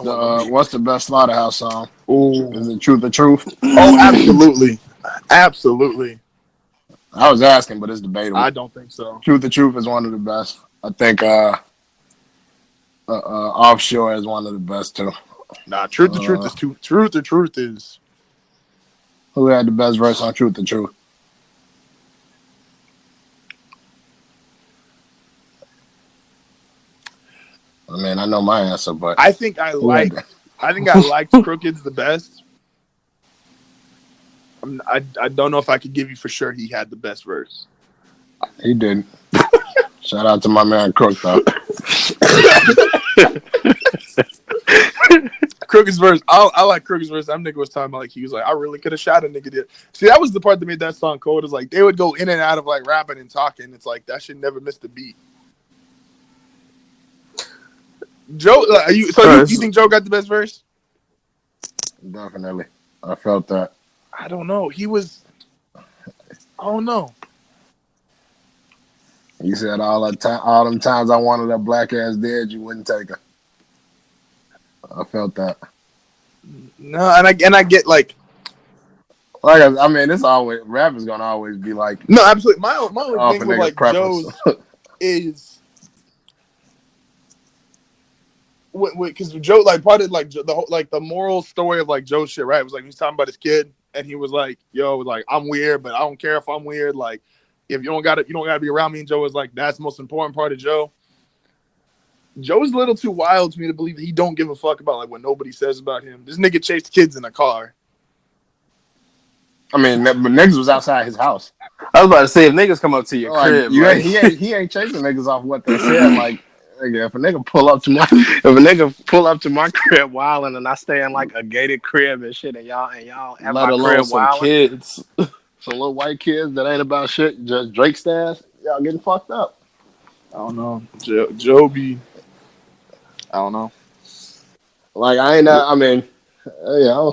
the best Slaughterhouse song? Ooh. Is it Truth or Truth? Oh, absolutely. Absolutely. I was asking, but it's debatable. I don't think so. Truth or Truth is one of the best. I think Offshore is one of the best too. Nah, Truth or Truth is too. Truth or Truth is. Who had the best verse on Truth or Truth? I mean, I know my answer, but I think I liked Crooked's the best. I don't know if I could give you for sure he had the best verse. He didn't. Shout out to my man Crook though. Crook's verse, I like Crook's verse. That nigga was talking about like he was like, I really could have shot a nigga there. See, that was the part that made that song cold. Is like they would go in and out of like rapping and talking. It's like that shit never missed a beat. Joe, you think Joe got the best verse? Definitely. I felt that. I don't know. He was. I don't know. You said all them times I wanted that black ass dead, you wouldn't take her. I felt that. No, and I get like. I mean, it's always rap is gonna always be like. No, absolutely. My only Off thing a with nigga's like preference. Joe's is because Joe like part of like the whole like the moral story of like Joe's shit, right? It was like he was talking about his kid, and he was like, "Yo, like I'm weird, but I don't care if I'm weird. Like if you don't got it, you don't got to be around me." And Joe was like, "That's the most important part of Joe." Joe's a little too wild for me to believe that he don't give a fuck about like what nobody says about him. This nigga chased kids in a car. I mean, but niggas was outside his house. I was about to say, if niggas come up to your Like crib, you like, ain't he ain't chasing niggas off what they said. Like if a nigga pull up to my crib wilding and I stay in like a gated crib and shit and y'all at let my alone crib some wilding, kids. some little white kids that ain't about shit, just Drake stash, y'all getting fucked up. I don't know. Joe be. I don't know. Like I ain't I mean, yeah,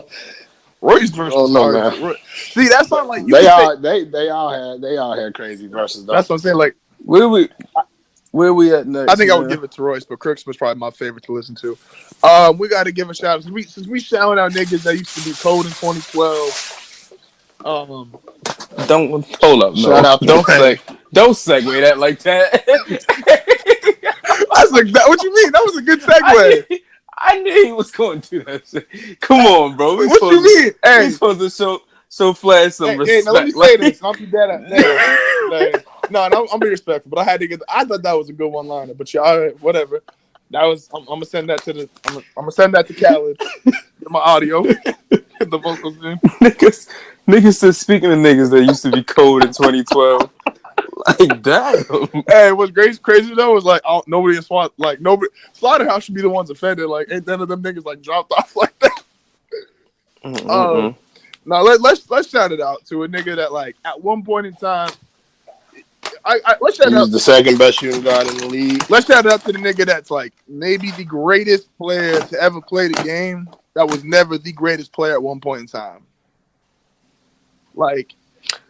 Roy's verse oh was no, hard man. too. See, that's not like you They can say. all they all had crazy verses though. That's what I'm saying. Like Where we at next? I think I would man? give it to Royce, but Crooks was probably my favorite to listen to. We got to give a shout out since we shouting out niggas that used to be cold in 2012. Don't hold up, no. Shout out to Don't segue that like that. I was like, what you mean? That was a good segue. I knew he was going to do that shit. Come on, bro. What you mean? Hey, we supposed to show Flash some respect. Now let me say this. I'll be dead at No, I'm be respectful, but I had to get. I thought that was a good one liner, but y'all, whatever. That was. I'm gonna send that to I'm gonna send that to Khaled. Get my audio. Get the vocals in. Niggas said speaking of niggas that used to be cold in 2012. Like damn. Hey, what's crazy though was like nobody in SWAT, like nobody Slaughterhouse should be the ones offended. Like ain't none of them niggas like dropped off like that. Now let's shout it out to a nigga that like at one point in time. Let's shout out the second best shooting guard in the league. Let's shout it out to the nigga that's like maybe the greatest player to ever play the game. That was never the greatest player at one point in time. Like,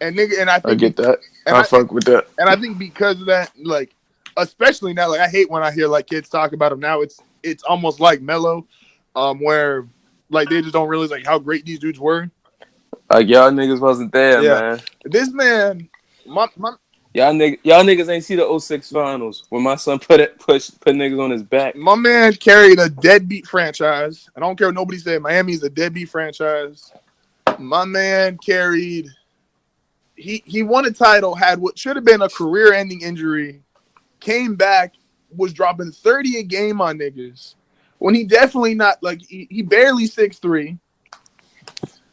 and nigga, and I think I get that. I fuck with that. And I think because of that, like, especially now, like I hate when I hear like kids talk about him now. It's almost like Melo, where like they just don't realize like how great these dudes were. Like y'all niggas wasn't there, man. This man, y'all niggas ain't see the 06 finals when my son put niggas on his back. My man carried a deadbeat franchise. I don't care what nobody said. Miami's a deadbeat franchise. My man carried. He won a title, had what should have been a career-ending injury, came back, was dropping 30 a game on niggas. When he definitely not like he barely 6'3".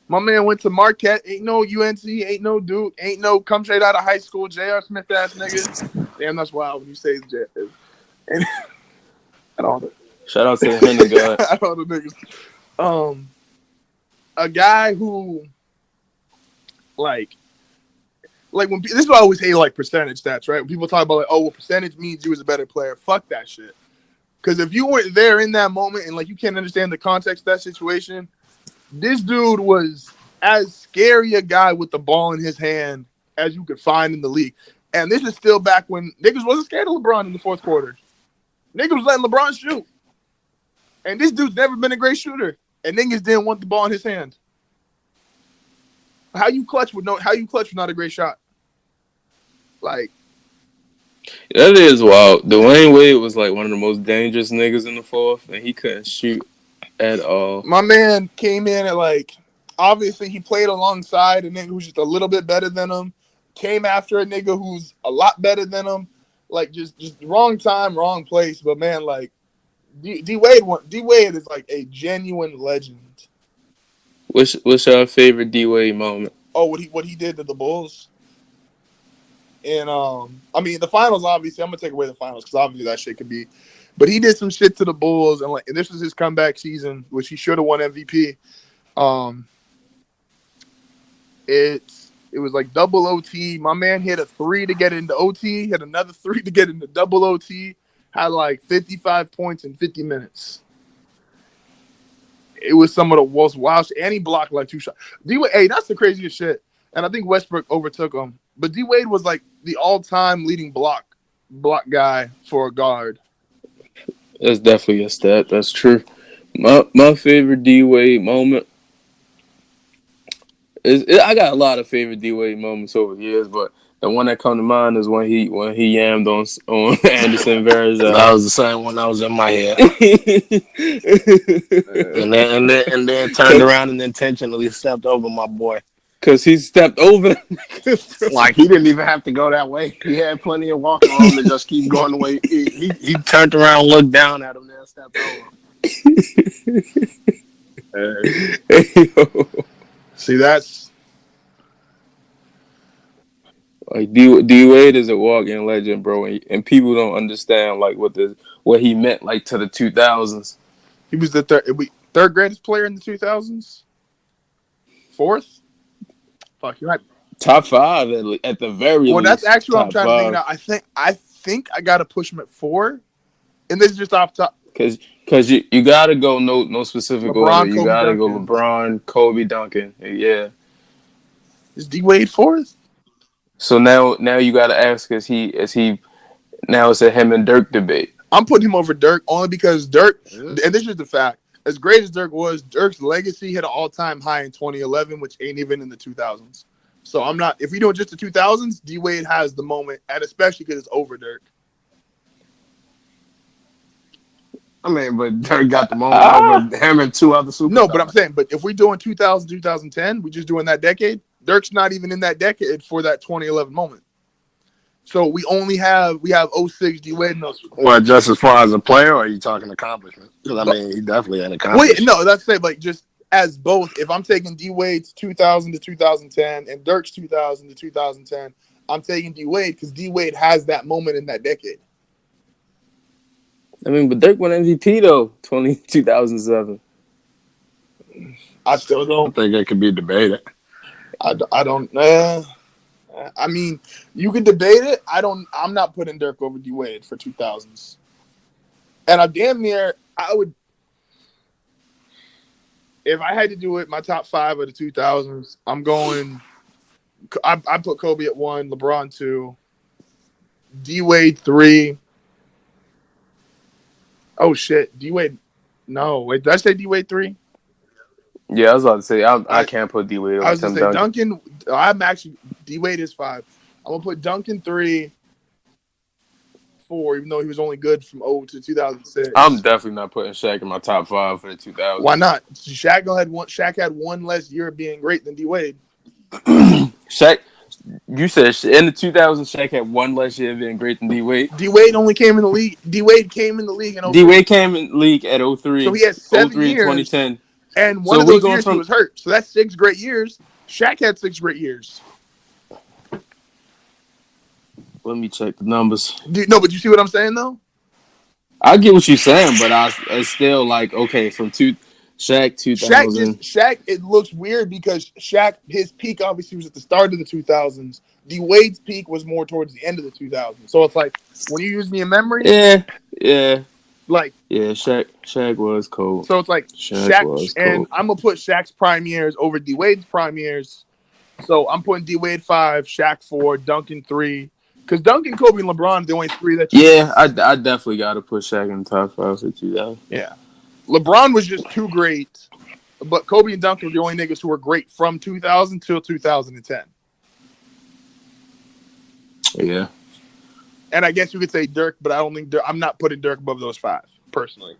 My man went to Marquette, ain't no UNC, ain't no Duke, ain't no come straight out of high school, J.R. Smith ass nigga. Damn, that's wild when you say J. And all the shout out to the Henny God. all the niggas. A guy who like when this is why I always hate like percentage stats, right? When people talk about like, oh, well, percentage means you was a better player. Fuck that shit. Because if you weren't there in that moment and like you can't understand the context of that situation, this dude was as scary a guy with the ball in his hand as you could find in the league. And this is still back when niggas wasn't scared of LeBron in the fourth quarter. Niggas was letting LeBron shoot. And this dude's never been a great shooter. And niggas didn't want the ball in his hand. How you clutch with not a great shot? Like that is wild. Dwayne Wade was like one of the most dangerous niggas in the fourth, and he couldn't shoot at all. My man came in at like obviously he played alongside a nigga who's just a little bit better than him. Came after a nigga who's a lot better than him. Like just wrong time, wrong place. But man, like D Wade is like a genuine legend. What's your favorite D Wade moment? Oh, what he did to the Bulls. And I mean the finals. Obviously, I'm gonna take away the finals because obviously that shit could be. But he did some shit to the Bulls, and this was his comeback season, which he should have won MVP. It was like double OT. My man hit a 3 to get into OT, hit another 3 to get into double OT. Had like 55 points in 50 minutes. it was some of the most wild shit. And he blocked like 2 shots. D-Wade, hey, that's the craziest shit. And I think Westbrook overtook him. But D-Wade was like the all-time leading block guy for a guard. That's definitely a stat. That's true. My favorite D-Wade moment I got a lot of favorite D-Wade moments over the years, but the one that come to mind is when he yammed on Anderson Varejao. That was the same one that was in my head. and then turned around and intentionally stepped over my boy. Cause he stepped over. Like he didn't even have to go that way. He had plenty of walking room to just keep going the way. He turned around, looked down at him, then stepped over. See, that's like D-Wade is a walking legend, bro, and people don't understand like what he meant like to the 2000s. He was the third greatest player in the 2000s. Fourth. Fuck, you're right. Top 5 at the very least. Well, that's actually what I'm trying 5. to think now. I think I gotta push him at 4, and this is just off top. Cause you gotta go no specific LeBron, order. You Kobe, gotta Duncan. go LeBron, Kobe, Duncan. Yeah. Is D-Wade 4th? So now you gotta ask is he now it's a him and Dirk debate. I'm putting him over Dirk only because Dirk, and this is the fact. As great as Dirk was, Dirk's legacy hit an all-time high in 2011, which ain't even in the 2000s. So I'm not. If we doing just the 2000s, D-Wade has the moment, and especially because it's over Dirk. I mean, but Dirk got the moment over him and 2 other superstars. No, but I'm saying, but if we doing 2000, 2010, we just doing that decade. Dirk's not even in that decade for that 2011 moment. So we have 06 D-Wade in those. Well, just as far as a player, or are you talking accomplishment? Because I mean, he definitely had accomplishment. Wait, no, that's say like just as both. If I'm taking D-Wade's 2000 to 2010 and Dirk's 2000 to 2010, I'm taking D-Wade because D-Wade has that moment in that decade. I mean, but Dirk won MVP though, 2007. I still don't think it could be debated. I don't. I mean, you can debate it. I'm not putting Dirk over D-Wade for 2000s. And I'm damn near. I would. If I had to do it, my top 5 of the 2000s, I'm going. I put Kobe at 1, LeBron 2, D-Wade 3. Oh shit, D-Wade. No, wait, did I say D-Wade 3? Yeah, I was about to say I can't put D-Wade. I was gonna say Duncan. I'm actually D-Wade is 5. I'm gonna put Duncan 3, 4, even though he was only good from 0 to 2006. I'm definitely not putting Shaq in my top 5 for the 2000s. Why not? Shaq had one less year of being great than D-Wade. Shaq, you said in the 2000s, Shaq had one less year of being great than D-Wade. D-Wade only came in the league. D-Wade came in the league in 03. D-Wade came in the league at 03. So he had 7 years. 2010. And one of those years he was hurt. So that's 6 great years. Shaq had 6 great years. Let me check the numbers. But you see what I'm saying, though? I get what you're saying, but it's still like, okay, from Shaq 2000. Shaq, it looks weird because Shaq, his peak obviously was at the start of the 2000s. D-Wade's peak was more towards the end of the 2000s. So it's like, when you use me in memory. Yeah. Like. Yeah, Shaq was cold. So it's like, Shaq was cold. And I'm going to put Shaq's prime years over D-Wade's prime years. So I'm putting D-Wade 5, Shaq 4, Duncan 3. Because Duncan, Kobe, and LeBron are the only 3 that I definitely got to put Shaq in the top 5 for 2000. Yeah. LeBron was just too great, but Kobe and Duncan were the only niggas who were great from 2000 till 2010. Yeah. And I guess you could say Dirk, but I don't think I'm not putting Dirk above those 5, personally.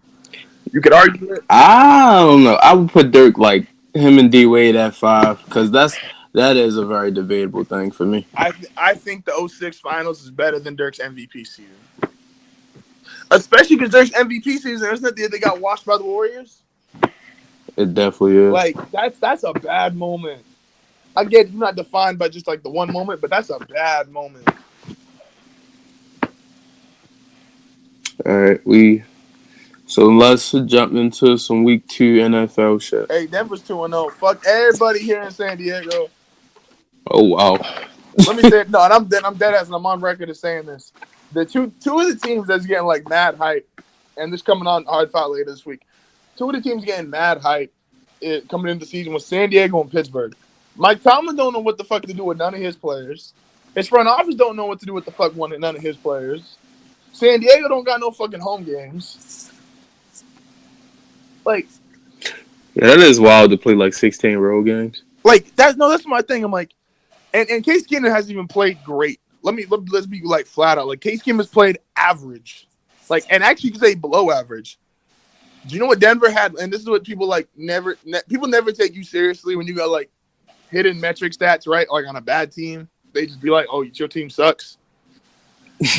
You could argue it. I don't know. I would put Dirk like him and D-Wade at 5 because that is a very debatable thing for me. I think the 06 finals is better than Dirk's MVP season. Especially because Dirk's MVP season, isn't it? They got washed by the Warriors. It definitely is. Like, that's a bad moment. I get you're not defined by just like the one moment, but that's a bad moment. All right, so let's jump into some week 2 NFL shit. Hey, Denver's 2-0. Fuck everybody here in San Diego. Oh wow. Let me say it. No, and I'm dead ass, and I'm on record as saying this. The two of the teams that's getting like mad hype, and this coming on Hard Fight later this week. two of the teams getting mad hype coming into the season was San Diego and Pittsburgh. Mike Tomlin don't know what the fuck to do with none of his players. His front office don't know what to do with the fuck one and none of his players. San Diego don't got no fucking home games. Like, yeah, that is wild to play like 16 road games. Like that's my thing. I'm like, and Case Keenum hasn't even played great. Let's be like flat out. Like Case Keenum has played average, like, and actually you can say below average. Do you know what Denver had? And this is what people like people never take you seriously when you got like hidden metric stats, right? Like on a bad team, they just be like, "Oh, your team sucks."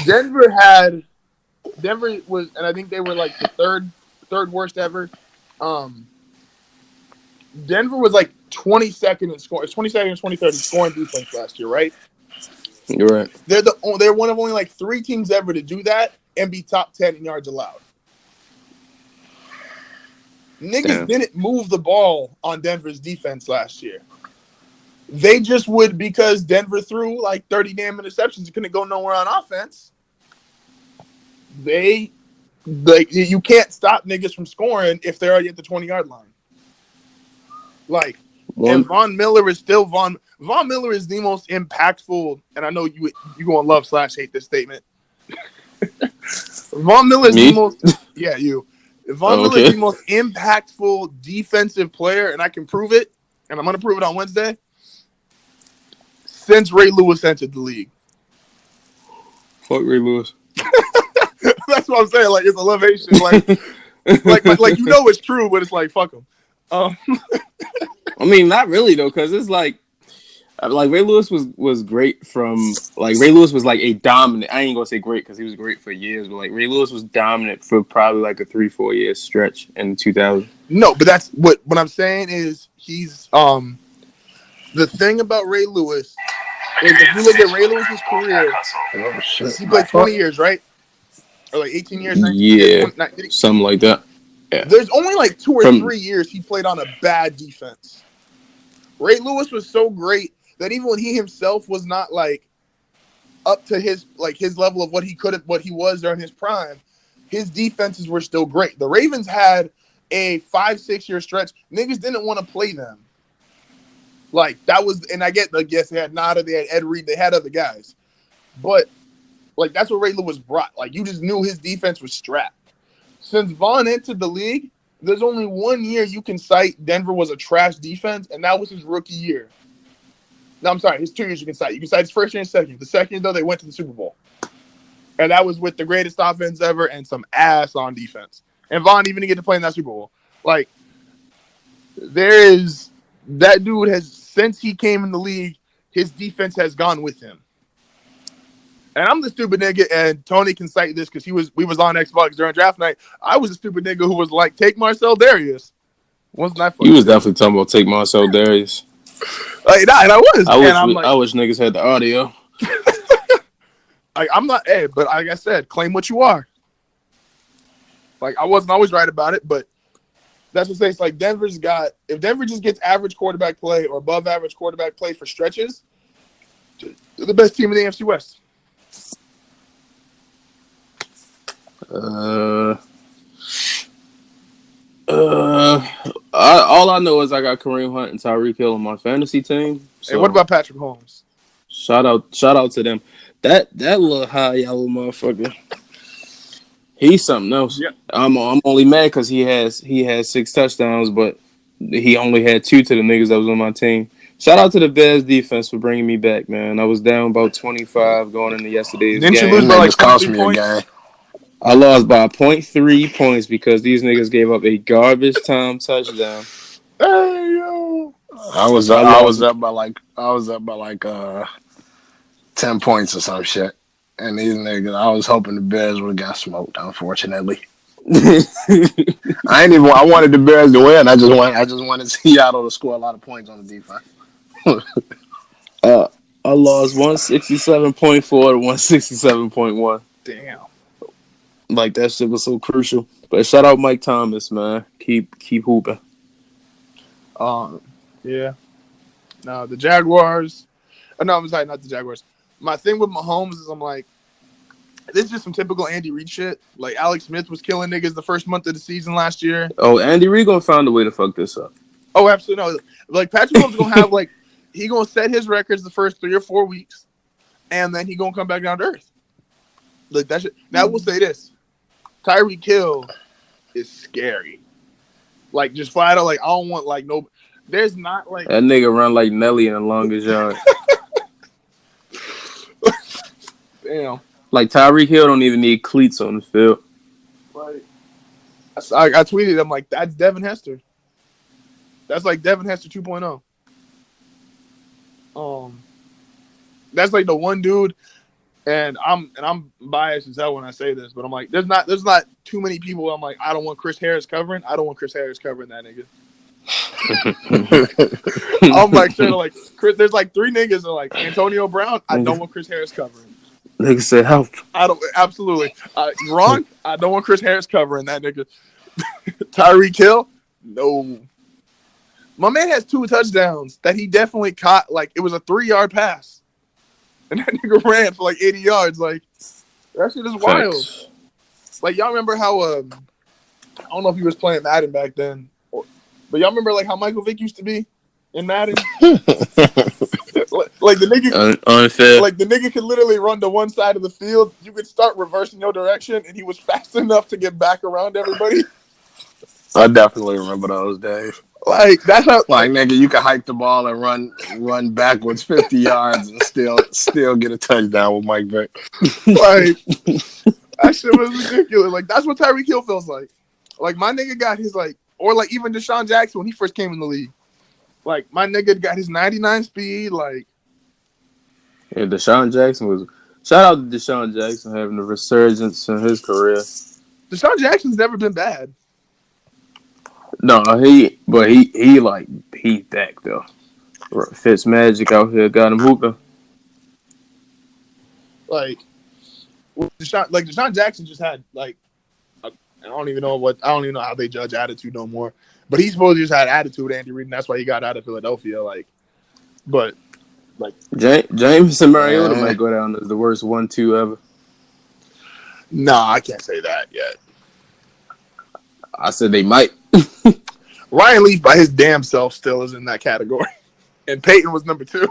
Denver was, and I think they were like the third worst ever. Denver was like 22nd in scoring, 22nd and 23rd in scoring defense last year, right? You're right. They're one of only like 3 teams ever to do that and be top 10 in yards allowed. Niggas didn't move the ball on Denver's defense last year. They just would, because Denver threw like 30 damn interceptions and couldn't go nowhere on offense. You can't stop niggas from scoring if they're already at the 20-yard line. Like, and Von Miller is still Von Miller is the most impactful, and I know you gonna love / hate this statement. Von Miller is the most Von Miller is the most impactful defensive player, and I can prove it, and I'm gonna prove it on Wednesday. Since Ray Lewis entered the league. Fuck Ray Lewis. That's what I'm saying. Like, it's a elevation. Like you know it's true, but it's like, fuck him. I mean, not really though, because it's like Ray Lewis was great from Ray Lewis was like a dominant. I ain't gonna say great because he was great for years, but like Ray Lewis was dominant for probably like a 3-4 year stretch in 2000. No, but that's what I'm saying is he's the thing about Ray Lewis is if you look at Ray Lewis's career, he played 20 years, right? Or like 18 years? 19 years, something like that. Yeah. There's only like 2 or 3 years he played on a bad defense. Ray Lewis was so great that even when he himself was not like up to his level of what he was during his prime, his defenses were still great. The Ravens had a 5-6 year stretch. Niggas didn't want to play them. Like that was, and I get like, yes, they had Nada, they had Ed Reed, they had other guys, but like that's what Ray Lewis brought. Like you just knew his defense was strapped. Since Vaughn entered the league, there's only 1 year you can cite Denver was a trash defense, and that was his rookie year. No, I'm sorry, his 2 years you can cite. You can cite his first year and second. The second year, though, they went to the Super Bowl. And that was with the greatest offense ever and some ass on defense. And Vaughn even didn't get to play in that Super Bowl. Like, that dude has, since he came in the league, his defense has gone with him. And I'm the stupid nigga, and Tony can cite this because we was on Xbox during draft night. I was a stupid nigga who was like, take Marcel Darius. Wasn't that funny? You was definitely talking about take Marcel Darius. And I was. I wish niggas had the audio. I'm not, but like I said, claim what you are. Like, I wasn't always right about it, but that's what it's like. If Denver just gets average quarterback play or above average quarterback play for stretches, they're the best team in the AFC West. All I know is I got Kareem Hunt and Tyreek Hill on my fantasy team. So hey, what about Patrick Mahomes? Shout out to them. That little high yellow motherfucker. He's something else. Yep. I'm only mad because he has 6 touchdowns, but he only had 2 to the niggas that was on my team. Shout out to the Bears defense for bringing me back, man. I was down about 25 going into yesterday's game. Didn't you lose by like 23 points? I lost by 0.3 points because these niggas gave up a garbage time touchdown. Hey yo! I was up by like 10 points or some shit. And these niggas, I was hoping the Bears would have got smoked, unfortunately. I wanted the Bears to win. I just wanted Seattle to score a lot of points on the defense. I lost 167.4 to 167.1. Damn. Like, that shit was so crucial. But shout out Mike Thomas, man. Keep hooping. Yeah. No, the Jaguars. No, I'm sorry, not the Jaguars. My thing with Mahomes is I'm like, This is just some typical Andy Reid shit. Like Alex Smith was killing niggas the first month of the season last year. Oh, Andy Reid gonna find a way to fuck this up. Oh, absolutely no. Like Patrick Mahomes gonna have like he gonna set his records the first 3 or 4 weeks, and then he gonna come back down to earth. Like that shit. Now we'll say this: Tyreek Hill is scary. Like just flat out, like I don't want like no. There's not like that nigga run like Nelly in the longest yard. Damn. Like Tyreek Hill don't even need cleats on the field. Like I tweeted him like that's Devin Hester. That's like Devin Hester 2.0. That's like the one dude, and I'm biased as hell when I say this, but I'm like there's not too many people. I'm like I don't want Chris Harris covering. I don't want Chris Harris covering that nigga. I'm like sure like Chris. There's like 3 niggas that are like Antonio Brown. I don't want Chris Harris covering. Nigga said help. I don't absolutely. Wrong. I don't want Chris Harris covering that nigga. Tyreek Hill. No. My man has 2 touchdowns that he definitely caught. Like it was a 3-yard pass, and that nigga ran for like 80 yards. Like that shit is wild. Facts. Like y'all remember how I don't know if he was playing Madden back then, but y'all remember like how Michael Vick used to be in Madden. Like the nigga, unfair. Like the nigga could literally run to one side of the field. You could start reversing your direction, and he was fast enough to get back around everybody. I definitely remember those days. Like that's how, like nigga, you can hike the ball and run backwards 50 yards and still get a touchdown with Mike Vick. Like that shit was ridiculous. Like that's what Tyreek Hill feels like. Like my nigga got his like, or like even Deshaun Jackson when he first came in the league. Like my nigga got his 99 speed. Like yeah, Deshaun Jackson was. Shout out to Deshaun Jackson having a resurgence in his career. Deshaun Jackson's never been bad. No, he back though. Fitz Magic out here got him hooping. Like Deshaun Jackson just had like I don't even know how they judge attitude no more. But he supposedly just had attitude with Andy Reid, and that's why he got out of Philadelphia. Like, but like James and Mariota might go down as the worst 1-2 ever. Nah, I can't say that yet. I said they might. Ryan Leaf by his damn self still is in that category. And Peyton was number 2.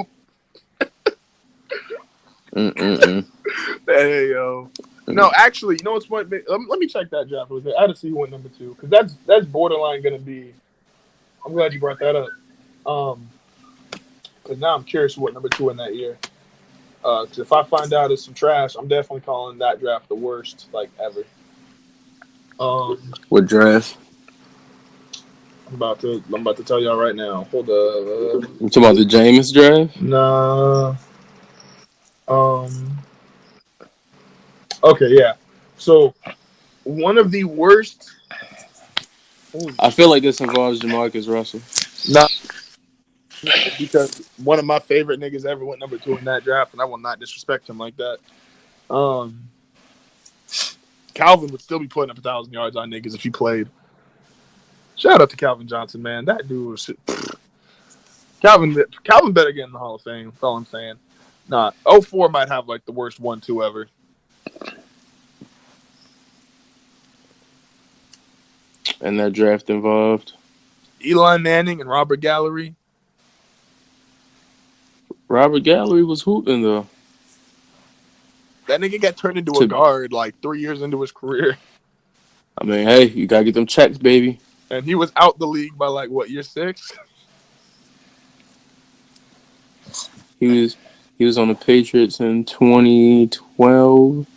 Hey, yo. No, actually, you know what's funny? Let me check that draft. I had to see who went number 2. Because that's borderline going to be... I'm glad you brought that up. Because now I'm curious what number 2 in that year. Because if I find out it's some trash, I'm definitely calling that draft the worst, like, ever. What draft? I'm about to tell y'all right now. Hold up. You talking about the Jameis draft? Nah. Okay, yeah. So one of the worst. I feel like this involves Jamarcus Russell. Not because one of my favorite niggas ever went number 2 in that draft, and I will not disrespect him like that. Calvin would still be putting up 1,000 yards on niggas if he played. Shout out to Calvin Johnson, man. That dude was Calvin better get in the Hall of Fame. That's all I'm saying. Nah, 04 might have like the worst 1-2 ever. And that draft involved Eli Manning and Robert Gallery. Robert Gallery was hooping though. That nigga got turned into a guard like 3 years into his career. I mean, hey, you gotta get them checks, baby. And he was out the league by like what, year 6? He was on the Patriots in 2012.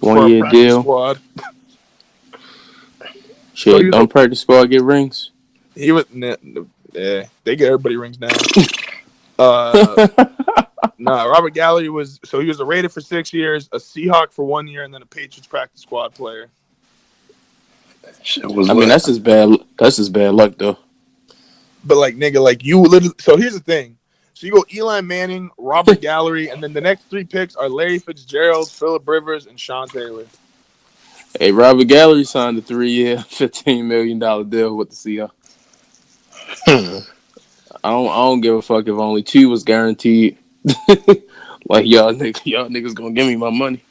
1 year deal. Squad. Shit, so don't practice squad get rings. He was they get everybody rings now. Nah, Robert Gallery was a Raider for 6 years, a Seahawk for 1 year, and then a Patriots practice squad player. That's just bad. That's just bad luck, though. But like, nigga, like you literally. So here's the thing. So you go Eli Manning, Robert Gallery, and then the next 3 picks are Larry Fitzgerald, Phillip Rivers, and Sean Taylor. Hey, Robert Gallery signed a 3-year, $15 million deal with the Seahawks. I don't give a fuck if only 2 was guaranteed. Like y'all niggas gonna give me my money.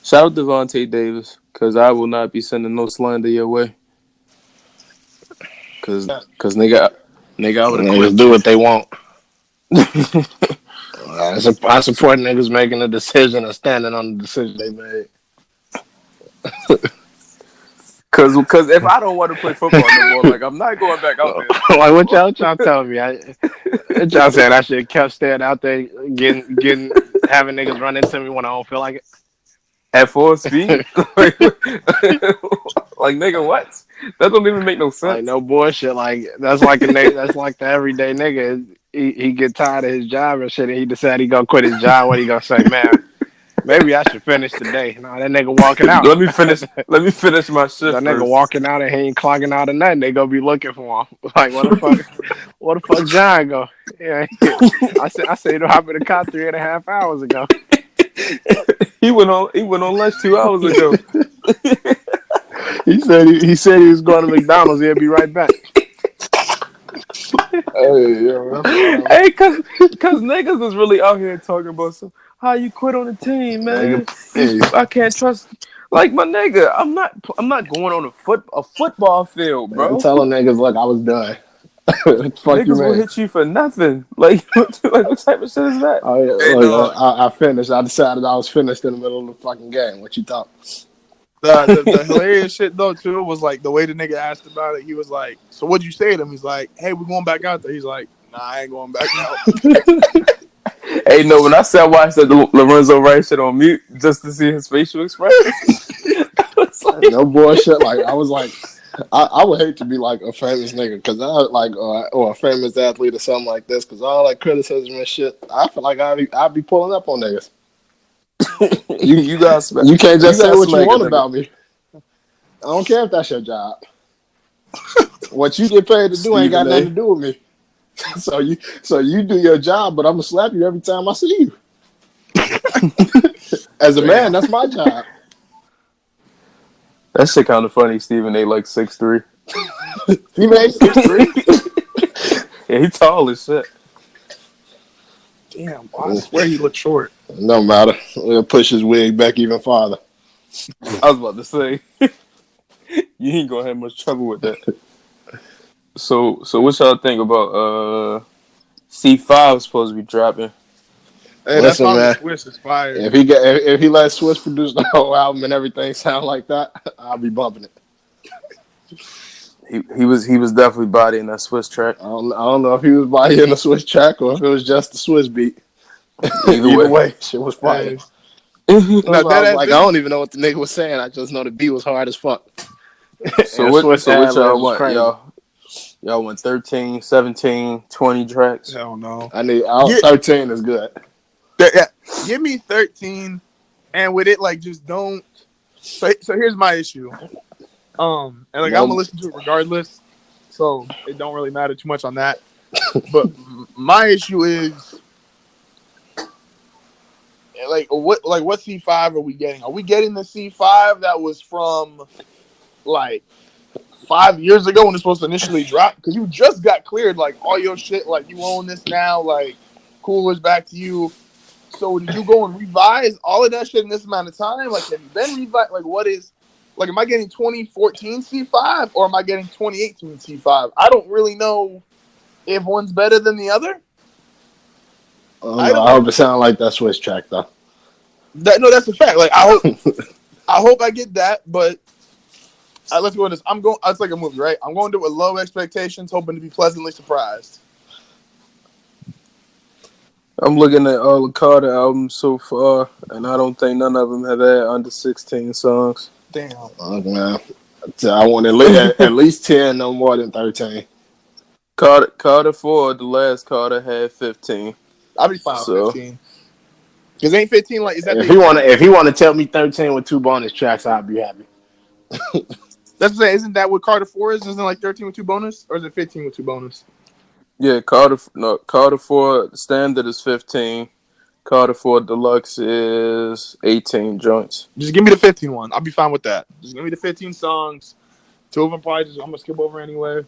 Shout out Devontae Davis, because I will not be sending no slander your way. Cause nigga, I would have quit. Niggas do what they want. I support niggas making a decision and standing on the decision they made. Cause if I don't want to play football no more, like I'm not going back out there. Like what y'all telling me? Y'all saying I should have kept staying out there, getting having niggas run into me when I don't feel like it. At full speed? Like nigga, what? That don't even make no sense. Like no bullshit. Like that's like a nigga. That's like the everyday nigga. He get tired of his job and shit, and he decide he gonna quit his job. What he gonna say, man? Maybe I should finish today. No, that nigga walking out. Let me finish my shift. That nigga walking out and he ain't clocking out of nothing. They gonna be looking for him. Like what the fuck? What the fuck, John go? Yeah, I said you know hop in the car 3.5 hours ago. He went on lunch 2 hours ago. He said he was going to McDonald's. He'll be right back. Hey, cause niggas is really out here talking about how you quit on the team, man. I can't trust. Like my nigga, I'm not going on a football field, bro. I'm telling niggas, look, I was done. Fuck niggas will hit you for nothing. Like what type of shit is that? Oh yeah, I finished. I decided I was finished in the middle of the fucking game. What you thought? The hilarious shit though too was like the way the nigga asked about it. He was like, "So what'd you say to him?" He's like, "Hey, we're going back out there." He's like, "Nah, I ain't going back out." Hey, no, when I said I watched the Lorenzo Wright shit on mute just to see his facial expression, no bullshit. Like I was like, I would hate to be like a famous nigga because I like or a famous athlete or something like this because all that criticism and shit. I feel like I'd be pulling up on niggas. You can't just say what you want about me. I don't care if that's your job. What you get paid to do ain't got nothing to do with me. So you do your job, but I'm gonna slap you every time I see you. As a man, that's my job. That shit kind of funny. Stephen A like 6'3". He made 6'3". Yeah, he tall as shit. Damn, I swear he looked short. No matter. We'll push his wig back even farther. I was about to say, you ain't gonna have much trouble with that. So what y'all think about C5 supposed to be dropping? Hey, listen, that song Swiss is fire. If he let Swiss produce the whole album and everything sound like that, I'll be bumping it. He was definitely bodying that Swiss track. I don't know if he was bodying the Swiss track or if it was just the Swiss beat. Either way, shit was fire. I don't even know what the nigga was saying. I just know the beat was hard as fuck. So what y'all want? Y'all want 13, 17, 20 tracks? Hell no. 13 is good. Yeah, give me 13, and with it, like, just don't. So here's my issue. And like I'm gonna listen to it regardless, so it don't really matter too much on that. But my issue is, what C5 are we getting? Are we getting the C5 that was from like 5 years ago when it's supposed to initially drop? Because you just got cleared, like all your shit, like you own this now, like Cooler's back to you. So did you go and revise all of that shit in this amount of time? Like, have you been revised? Like, what is, like, am I getting 2014 C5 or am I getting 2018 C5? I don't really know if one's better than the other. I hope it sounds like that Swiss track though. That's a fact. Like, I hope I get that, but let's go with this. It's like a movie, right? I'm going to do it with low expectations, hoping to be pleasantly surprised. I'm looking at all the Carter albums so far, and I don't think none of them have had under 16 songs. Damn. Oh, man. I want at least 10, no more than 13. Carter 4, the last Carter had 15. I'll be fine with 15. Because ain't 15 like, is that if he want to tell me 13 with 2 bonus tracks, I'd be happy. That's what I'm saying. Isn't that what Carter 4 is? Isn't it like 13 with 2 bonus? Or is it 15 with 2 bonus? Yeah, Carter 4 standard is 15. Carter 4 deluxe is 18 joints. Just give me the 15 one. I'll be fine with that. Just give me the 15 songs. 2 of them probably I'm gonna skip over anyway.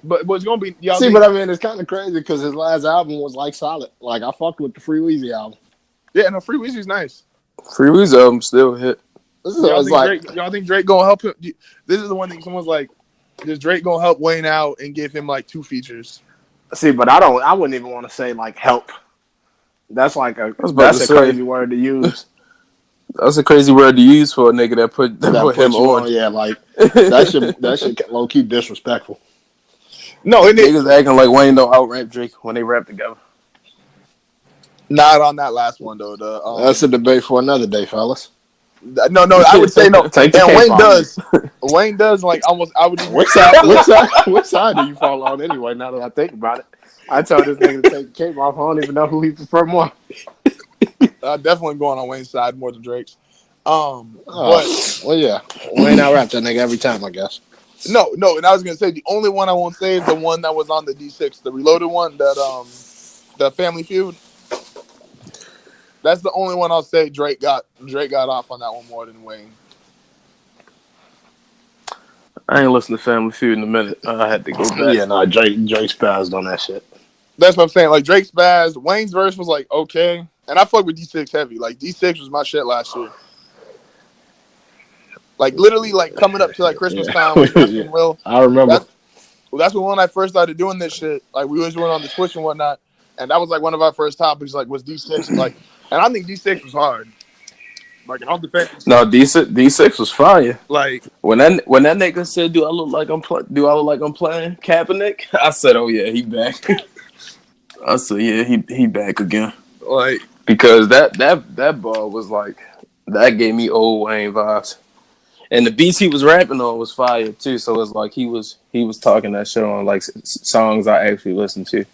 But it's gonna be but I mean it's kind of crazy because his last album was like solid. Like I fucked with the Free Weezy album. Yeah, no, Free Weezy's nice. Free Weezy album still hit. So it's like, Y'all think Drake gonna help him? This is the one thing someone's like, is Drake gonna help Wayne out and give him like 2 features? see, but I wouldn't even want to say like help. That's like to say, crazy word to use. That's a crazy word to use for a nigga that put him you on. Yeah, like that should low key disrespectful. No, niggas acting like Wayne don't out rap Drake when they rap together. Not on that last one though. That's a debate for another day, fellas. No, I would say no. Take the and cake Wayne off. does. Wayne does like almost. I would even. Which side do you fall on anyway? Now that I think about it, I told this nigga to take the cape off. I don't even know who he prefer more. Definitely going on Wayne's side more than Drake's. But well, yeah, Wayne out rap that nigga every time, I guess. No, and I was gonna say the only one I won't say is the one that was on the D6, the Reloaded one, that the Family Feud. That's the only one I'll say Drake got off on that one more than Wayne. I ain't listened to Family Feud in a minute. I had to go back. Yeah, no, Drake spazzed on that shit. That's what I'm saying. Like Drake spazzed. Wayne's verse was like okay, and I fuck with D6 heavy. Like D6 was my shit last year. Like literally, like coming up to like Christmas time, like yeah. Will. I remember. That's when I first started doing this shit. Like we was doing on the Twitch and whatnot, and that was like one of our first topics. Like was D6 like, and I think D6 was hard. Like in all defense. No, D6 was fire. Like when that nigga said, "Do I look like I'm playing Kaepernick?" I said, "Oh yeah, he back." I said, "Yeah, he back again." Like because that ball was like that gave me old Wayne vibes. And the beats he was rapping on was fire too, so it's like he was talking that shit on like songs I actually listened to,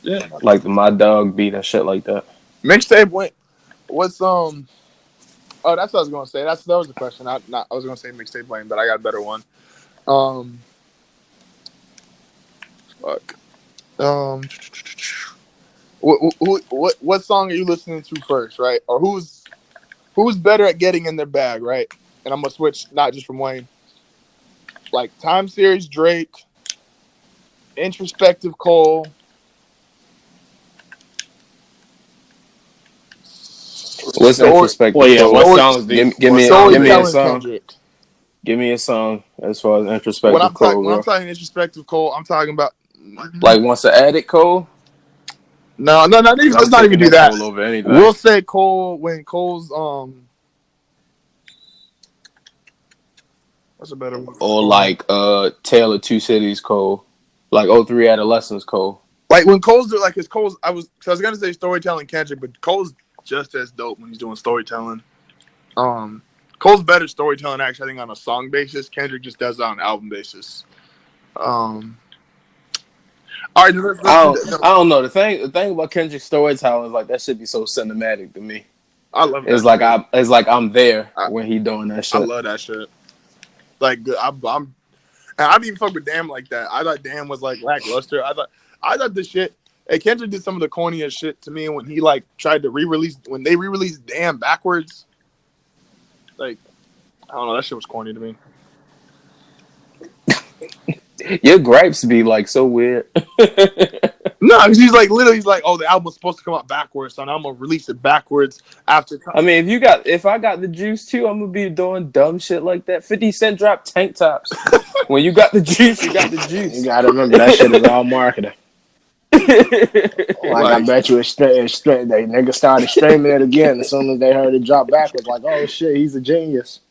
yeah, like the My Dog beat and shit like that. Mixtape went. What's Oh, that's what I was gonna say. That was the question. I was gonna say Mixtape Wayne, but I got a better one. Fuck. What song are you listening to first, right? Or who's better at getting in their bag, right? And I'm gonna switch not just from Wayne. Like Time Series Drake, Introspective Cole. What's Introspective? Well, yeah, what songs? Give me a song. Kendrick. Give me a song as far as Introspective Cole. When I'm talking Introspective Cole, I'm talking about like Once the Addict Cole. No, let's not even do that. We'll say Cole when Cole's What's a better one? Or like Tale of Two Cities Cole, like 03 Adolescence Cole. Like when Cole's like his Cole's, I was gonna say storytelling Kendrick, but Cole's just as dope when he's doing storytelling. Cole's better storytelling actually, I think, on a song basis. Kendrick just does it on an album basis. All right, I don't know. The thing about Kendrick's storytelling is like that should be so cinematic to me. I love it. It's like I'm there when he doing that shit. I love that shit. Like I didn't even fuck with Damn like that. I thought Damn was like lackluster. I thought the shit. Hey, Kendrick did some of the corniest shit to me when he like tried to when they re-released Damn backwards. Like I don't know, that shit was corny to me. Your gripes be like so weird. No, because he's like, oh, the album was supposed to come out backwards, so I'm gonna release it backwards after. I mean, if I got the juice too, I'm gonna be doing dumb shit like that. 50 Cent dropped tank tops. When you got the juice, you got the juice. You gotta remember that shit is all marketing. I bet you it's straight. They niggas started streaming it again as soon as they heard it drop backwards. Like, oh shit, he's a genius.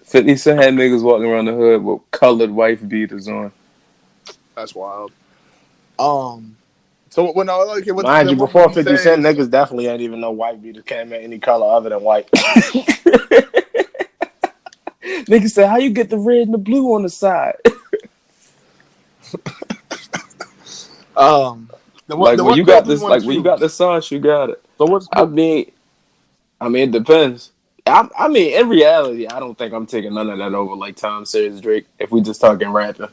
50 Cent had niggas walking around the hood with colored wife beaters on. That's wild. So when mind you, before 50 Cent, niggas definitely ain't even know white beaters came in any color other than white. Niggas say, how you get the red and the blue on the side? When you got the sauce, you got it. So what's I mean, it depends. I mean, in reality, I don't think I'm taking none of that over like Time Series Drake. If we just talking rapping,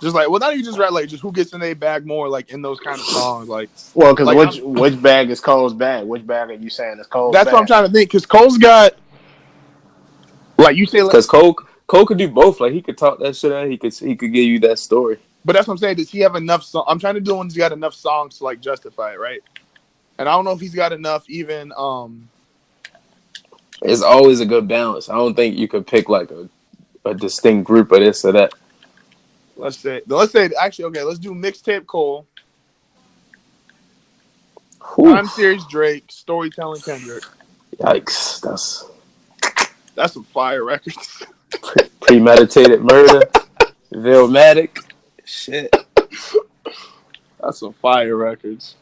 just like, well, not even just rap, like just who gets in their bag more, like in those kind of songs, like. Well, because like, which bag is Cole's bag? Which bag are you saying is Cole's? That's bag? What I'm trying to think. Because Cole's got, like you say, because Cole could do both. Like he could talk that shit out. He could give you that story. But that's what I'm saying. Does he have enough? I'm trying to do one. He's got enough songs to like justify it, right? And I don't know if he's got enough even. It's always a good balance. I don't think you could pick like a distinct group of this or that. Let's say actually okay. Let's do mixtape Cole, Whew. time series Drake, storytelling Kendrick. Yikes. That's some fire records. Premeditated murder. Vilmatic. Shit. That's some fire records.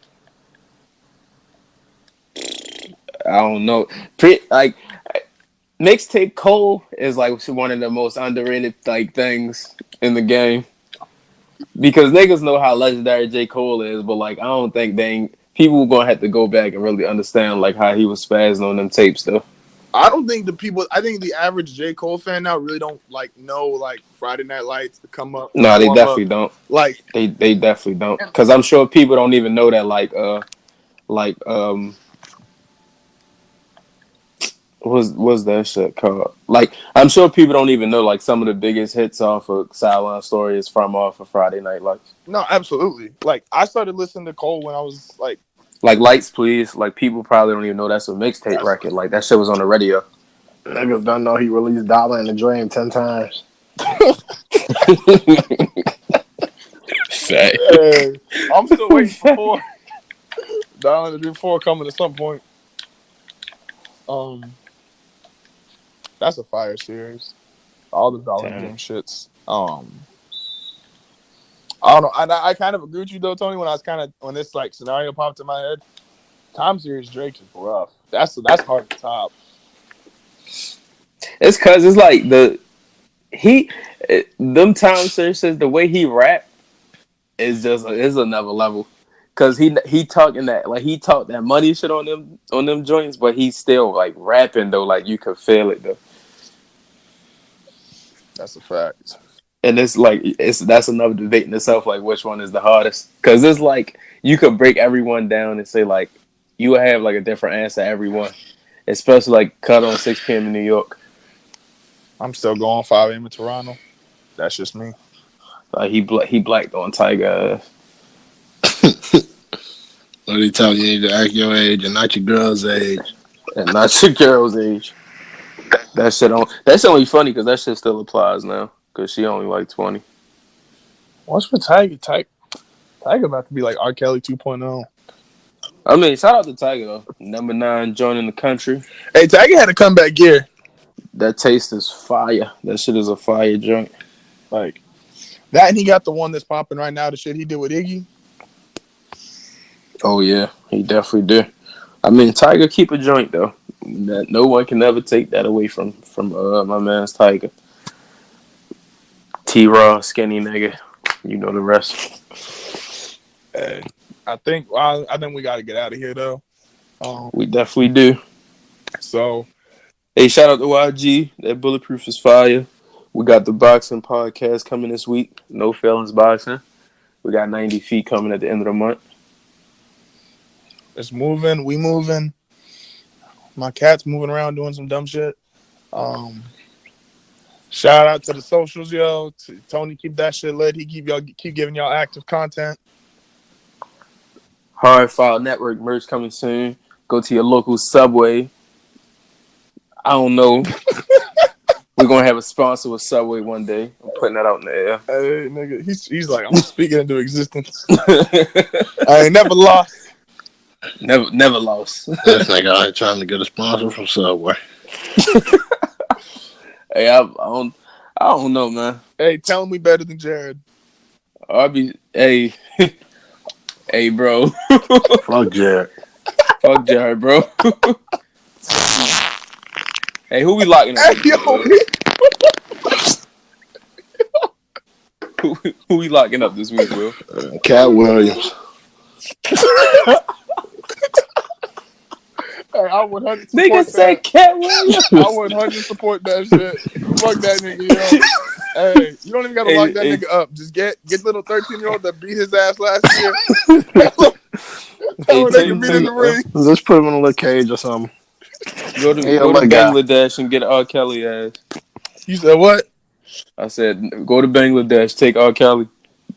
I don't know. Mixtape Cole is like one of the most underrated like things in the game because niggas know how legendary J. Cole is, but like I don't think people gonna have to go back and really understand like how he was spazzing on them tapes though. I don't think I think the average J. Cole fan now really don't like know like Friday Night Lights to come up. No, they definitely don't. Like they definitely don't because I'm sure people don't even know that like what's that shit called? Like, I'm sure people don't even know like some of the biggest hits off of Sideline Story is from off of Friday Night Lights. No, absolutely. Like, I started listening to Cole when I was like Lights Please. Like, people probably don't even know that's a mixtape record. Like, that shit was on the radio. Niggas don't know he released Dollar in the Dream 10 times. Hey, I'm still waiting for 4. Dollar in the Dream 4 coming at some point. That's a fire series. All the Dollar in the Dream shits. I don't know. I kind of agree with you though, Tony. When this like scenario popped in my head, time series Drake is rough. That's hard to top. It's cause it's like them time series, the way he rap is another level. Cause he talking that like he talked that money shit on them joints, but he's still like rapping though, like you could feel it though. That's a fact. And it's like that's another debate in itself, like which one is the hardest. Cause it's like you could break everyone down and say like you would have like a different answer everyone. Especially like Cut on 6 p.m. in New York. I'm still going 5 a.m. in Toronto. That's just me. Like he blacked on Tiger. What he tell you? You need to act your age and not your girl's age. And not your girl's age. That shit only funny because that shit still applies now. Because she only like 20. What's with Tiger? Tiger about to be like R. Kelly 2.0. I mean, shout out to Tiger though. Number 9 joining the country. Hey, Tiger had a comeback year. That taste is fire. That shit is a fire joint. Like that, and he got the one that's popping right now. The shit he did with Iggy. Oh yeah, he definitely did. I mean, Tiger keep a joint though. That no one can ever take that away from my man's Tiger. T-Raw, skinny nigga. You know the rest. Hey, I think we got to get out of here though. We definitely do. So, hey, shout out to YG. That Bulletproof is fire. We got the boxing podcast coming this week. No Feelings Boxing. We got 90 feet coming at the end of the month. It's moving. We moving. My cat's moving around doing some dumb shit. Shout out to the socials, yo. Tony, keep that shit lit. He keep giving y'all active content. Hard File Network merch coming soon. Go to your local Subway. I don't know. We're gonna have a sponsor with Subway one day. I'm putting that out in the air. Hey, nigga, he's like, I'm speaking into existence. I ain't never lost. Never lost. This nigga ain't trying to get a sponsor from Subway. Hey, I don't know, man. Hey, tell him we better than Jared. Hey, bro. Fuck Jared. Fuck Jared, bro. Hey, who we locking up? Hey, yo. Who we locking up this week, Will? Cat Williams. Hey, I 100 support Nigga said Cat Williams. I 100 support that shit. Fuck that nigga, yo. Hey, you don't even gotta lock that nigga up. Just get little 13-year-old that beat his ass last year. Tell him they can beat in the ring. Just put him in a little cage or something. Go to Bangladesh and get R. Kelly ass. You said what? I said go to Bangladesh, take R. Kelly.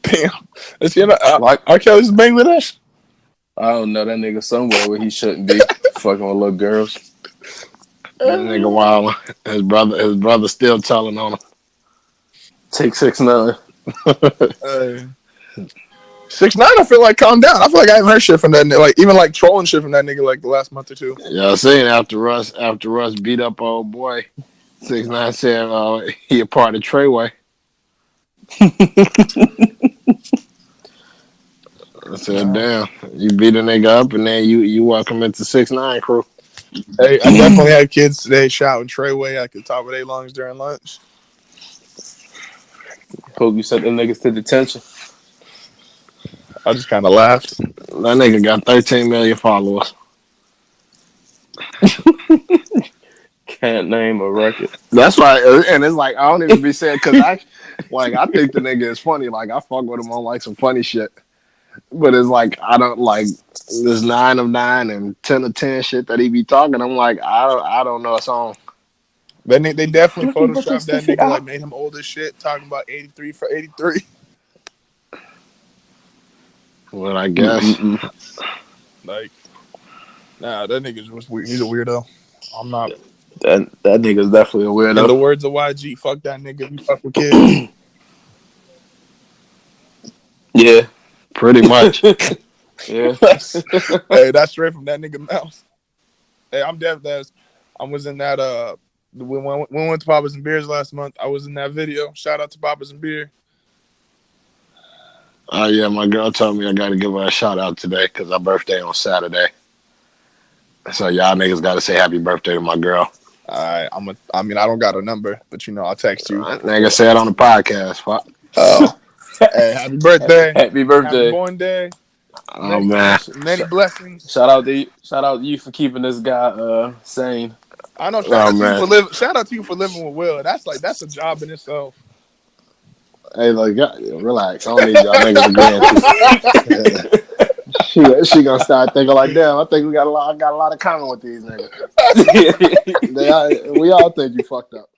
Damn. Is he R. Kelly's in Bangladesh? I don't know, that nigga somewhere where he shouldn't be. Fucking with little girls. That nigga wild. His brother still telling on him. Take 6ix9ine. 6ix9ine, I feel like calm down. I feel like I haven't heard shit from that nigga. Like even like trolling shit from that nigga like the last month or two. Yeah, I seen after Russ beat up old boy. 6ix9ine said he a part of Treyway. I said, damn, you beat a nigga up and then you welcome into 6ix9ine crew. Hey, I definitely had kids today shouting Treyway at the top of their lungs during lunch. Hope you sent them niggas to detention. I just kind of laughed. That nigga got 13 million followers. Can't name a record. That's why, and it's like I don't even be saying because I think the nigga is funny. Like I fuck with him on like some funny shit, but it's like I don't like this 9 of 9 and 10 of 10 shit that he be talking. I'm like I don't know a song. They definitely photoshopped that nigga, like made him old as shit, talking about 83 for 83. Well, I guess. Like, nah, that nigga's just weird. He's a weirdo. I'm not. That nigga's definitely a weirdo. In the words of YG, fuck that nigga. You fuck with kids. Yeah, pretty much. Yeah. Hey, that's straight from that nigga mouth. Hey, I'm deaf. I was in that. We went to Papa's and Beers last month. I was in that video. Shout out to Papa's and Beer. Oh yeah, my girl told me I got to give her a shout out today because her birthday on Saturday. So y'all niggas got to say happy birthday to my girl. I don't got a number, but I'll text you. Nigga said on the podcast. Fuck. Oh, hey, happy birthday! Happy birthday! Happy born day! Oh man, many blessings. Shout out to you for keeping this guy sane. I know. Shout out to you for living with Will. That's a job in itself. Hey, like, relax. I don't need y'all niggas again. She gonna start thinking like, damn, I think I got a lot of common with these niggas. We all think you fucked up.